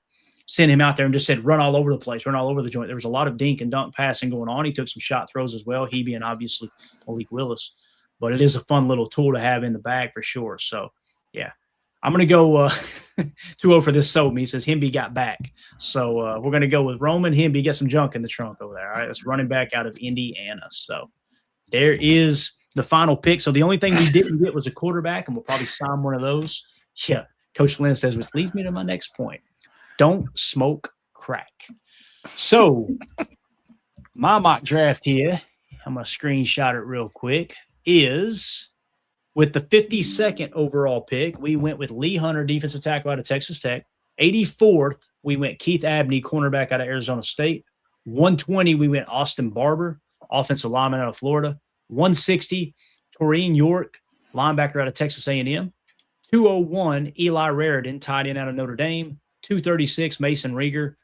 him out there and just said, run all over the place, run all over the joint. There was a lot of dink and dunk passing going on. He took some shot throws as well, he being obviously Malik Willis. But it is a fun little tool to have in the bag for sure. So, yeah. I'm going to go 2-0 for this sold me. He says Hemby got back. So we're going to go with Roman Hemby. Get some junk in the trunk over there. All right, that's running back out of Indiana. So there is the final pick. So the only thing we didn't get was a quarterback, and we'll probably sign one of those. Yeah, Coach Lynn says, which leads me to my next point. Don't smoke crack. So my mock draft here, I'm going to screenshot it real quick, is – with the 52nd overall pick, we went with Lee Hunter, defensive tackle out of Texas Tech. 84th, we went Keith Abney, cornerback out of Arizona State. 120, we went Austin Barber, offensive lineman out of Florida. 160, Taurine York, linebacker out of Texas A&M. 201, Eli Raridan, tight end out of Notre Dame. 236, Mason Rieger,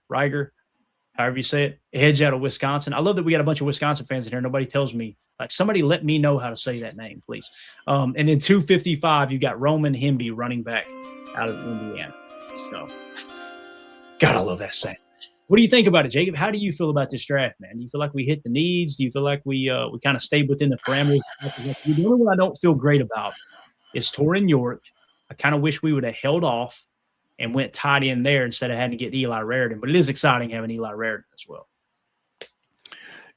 however you say it, hedge out of Wisconsin. I love that we got a bunch of Wisconsin fans in here. Nobody tells me. Like, somebody let me know how to say that name, please. And then 255, you got Roman Hemby, running back out of Indiana. So, God, I love that saying. What do you think about it, Jacob? How do you feel about this draft, man? Do you feel like we hit the needs? Do you feel like we kind of stayed within the parameters? The only one I don't feel great about is Taurine York. I kind of wish we would have held off and went tight end there instead of having to get Eli Raridan. But it is exciting having Eli Raridan as well.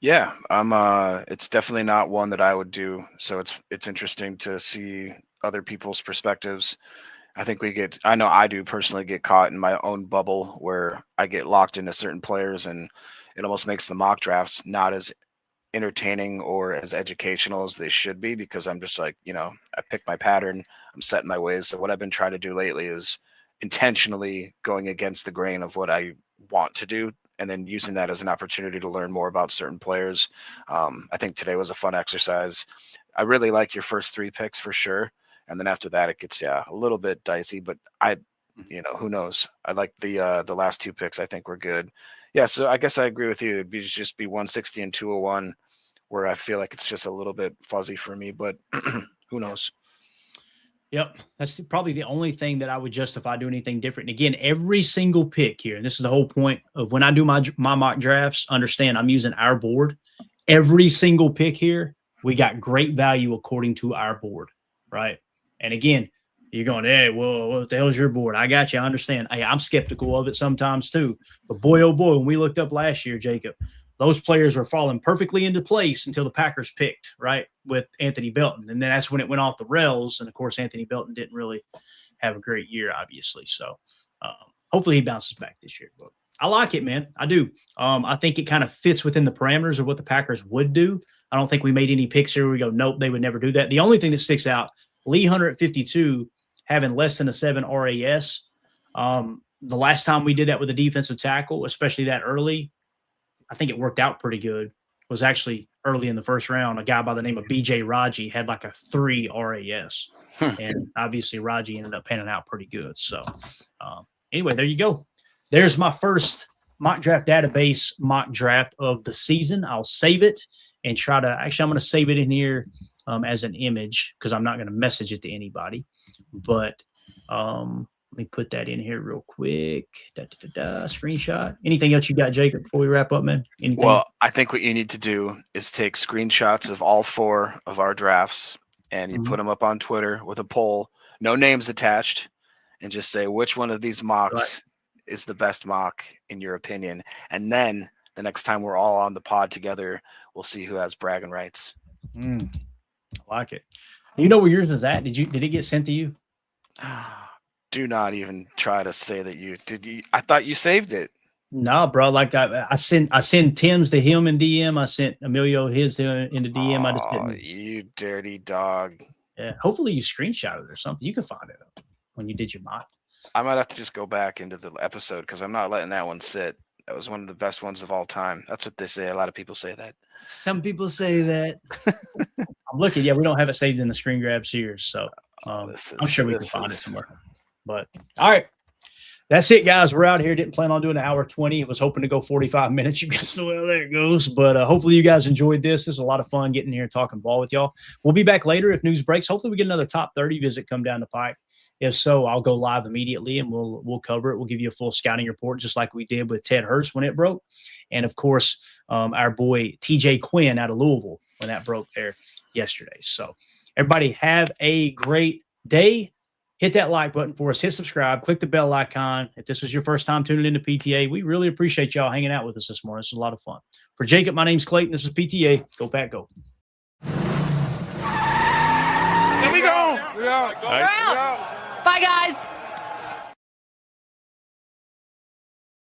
Yeah, it's definitely not one that I would do. So it's interesting to see other people's perspectives. I know I do personally get caught in my own bubble where I get locked into certain players, and it almost makes the mock drafts not as entertaining or as educational as they should be, because I'm just like, I pick my pattern, I'm setting my ways. So what I've been trying to do lately is intentionally going against the grain of what I want to do, and then using that as an opportunity to learn more about certain players. I think today was a fun exercise. I really like your first 3 picks for sure. And then after that, it gets, a little bit dicey, but who knows? I like the last 2 picks. I think we're good. Yeah. So I guess I agree with you. It'd just be 160 and 201 where I feel like it's just a little bit fuzzy for me, but who knows? Yep. That's probably the only thing that I would justify doing anything different. And again, every single pick here, and this is the whole point of when I do my mock drafts, understand I'm using our board. Every single pick here, we got great value according to our board, right? And again, you're going, hey, well, what the hell's your board? I got you. I understand. Hey, I'm skeptical of it sometimes too. But boy, oh boy, when we looked up last year, Jacob, those players were falling perfectly into place until the Packers picked, right, with Anthony Belton. And then that's when it went off the rails. And, of course, Anthony Belton didn't really have a great year, obviously. So hopefully he bounces back this year. But I like it, man. I do. I think it kind of fits within the parameters of what the Packers would do. I don't think we made any picks here where we go, nope, they would never do that. The only thing that sticks out, Lee Hunter at 52, having less than a 7 RAS. The last time we did that with a defensive tackle, especially that early, I think it worked out pretty good, was actually early in the first round. A guy by the name of BJ Raji had like a 3 RAS. And obviously Raji ended up panning out pretty good. So anyway, there you go. There's my first mock draft database mock draft of the season. I'll save it and I'm going to save it in here as an image because I'm not going to message it to anybody. But let me put that in here real quick. Screenshot. Anything else you got, Jacob, before we wrap up, man? Anything? Well, I think what you need to do is take screenshots of all 4 of our drafts and you put them up on Twitter with a poll, no names attached, and just say which one of these mocks is the best mock in your opinion. And then the next time we're all on the pod together, we'll see who has bragging rights. I like it. You know where yours is at? Did it get sent to you? Do not even try to say that you did. I thought you saved it. No, bro. Like I send Tim's to him in DM. I sent Emilio his into DM. I just didn't. You dirty dog. Yeah. Hopefully you screenshot it or something. You can find it when you did your mod. I might have to just go back into the episode because I'm not letting that one sit. That was one of the best ones of all time. That's what they say. A lot of people say that. Some people say that. I'm looking. Yeah, we don't have it saved in the screen grabs here, so I'm sure we can find it somewhere. But all right. That's it, guys. We're out here. Didn't plan on doing an hour 20. Was hoping to go 45 minutes. You guys know how that goes. But hopefully you guys enjoyed this. This was a lot of fun getting here and talking ball with y'all. We'll be back later if news breaks. Hopefully we get another top 30 visit come down the pipe. If so, I'll go live immediately and we'll cover it. We'll give you a full scouting report just like we did with Ted Hurst when it broke. And, of course, our boy TJ Quinn out of Louisville when that broke there yesterday. So everybody have a great day. Hit that like button for us. Hit subscribe. Click the bell icon. If this was your first time tuning into PTA, we really appreciate y'all hanging out with us this morning. This was a lot of fun. For Jacob, my name's Clayton. This is PTA. Go Pack, go. Here we go. Bye, guys.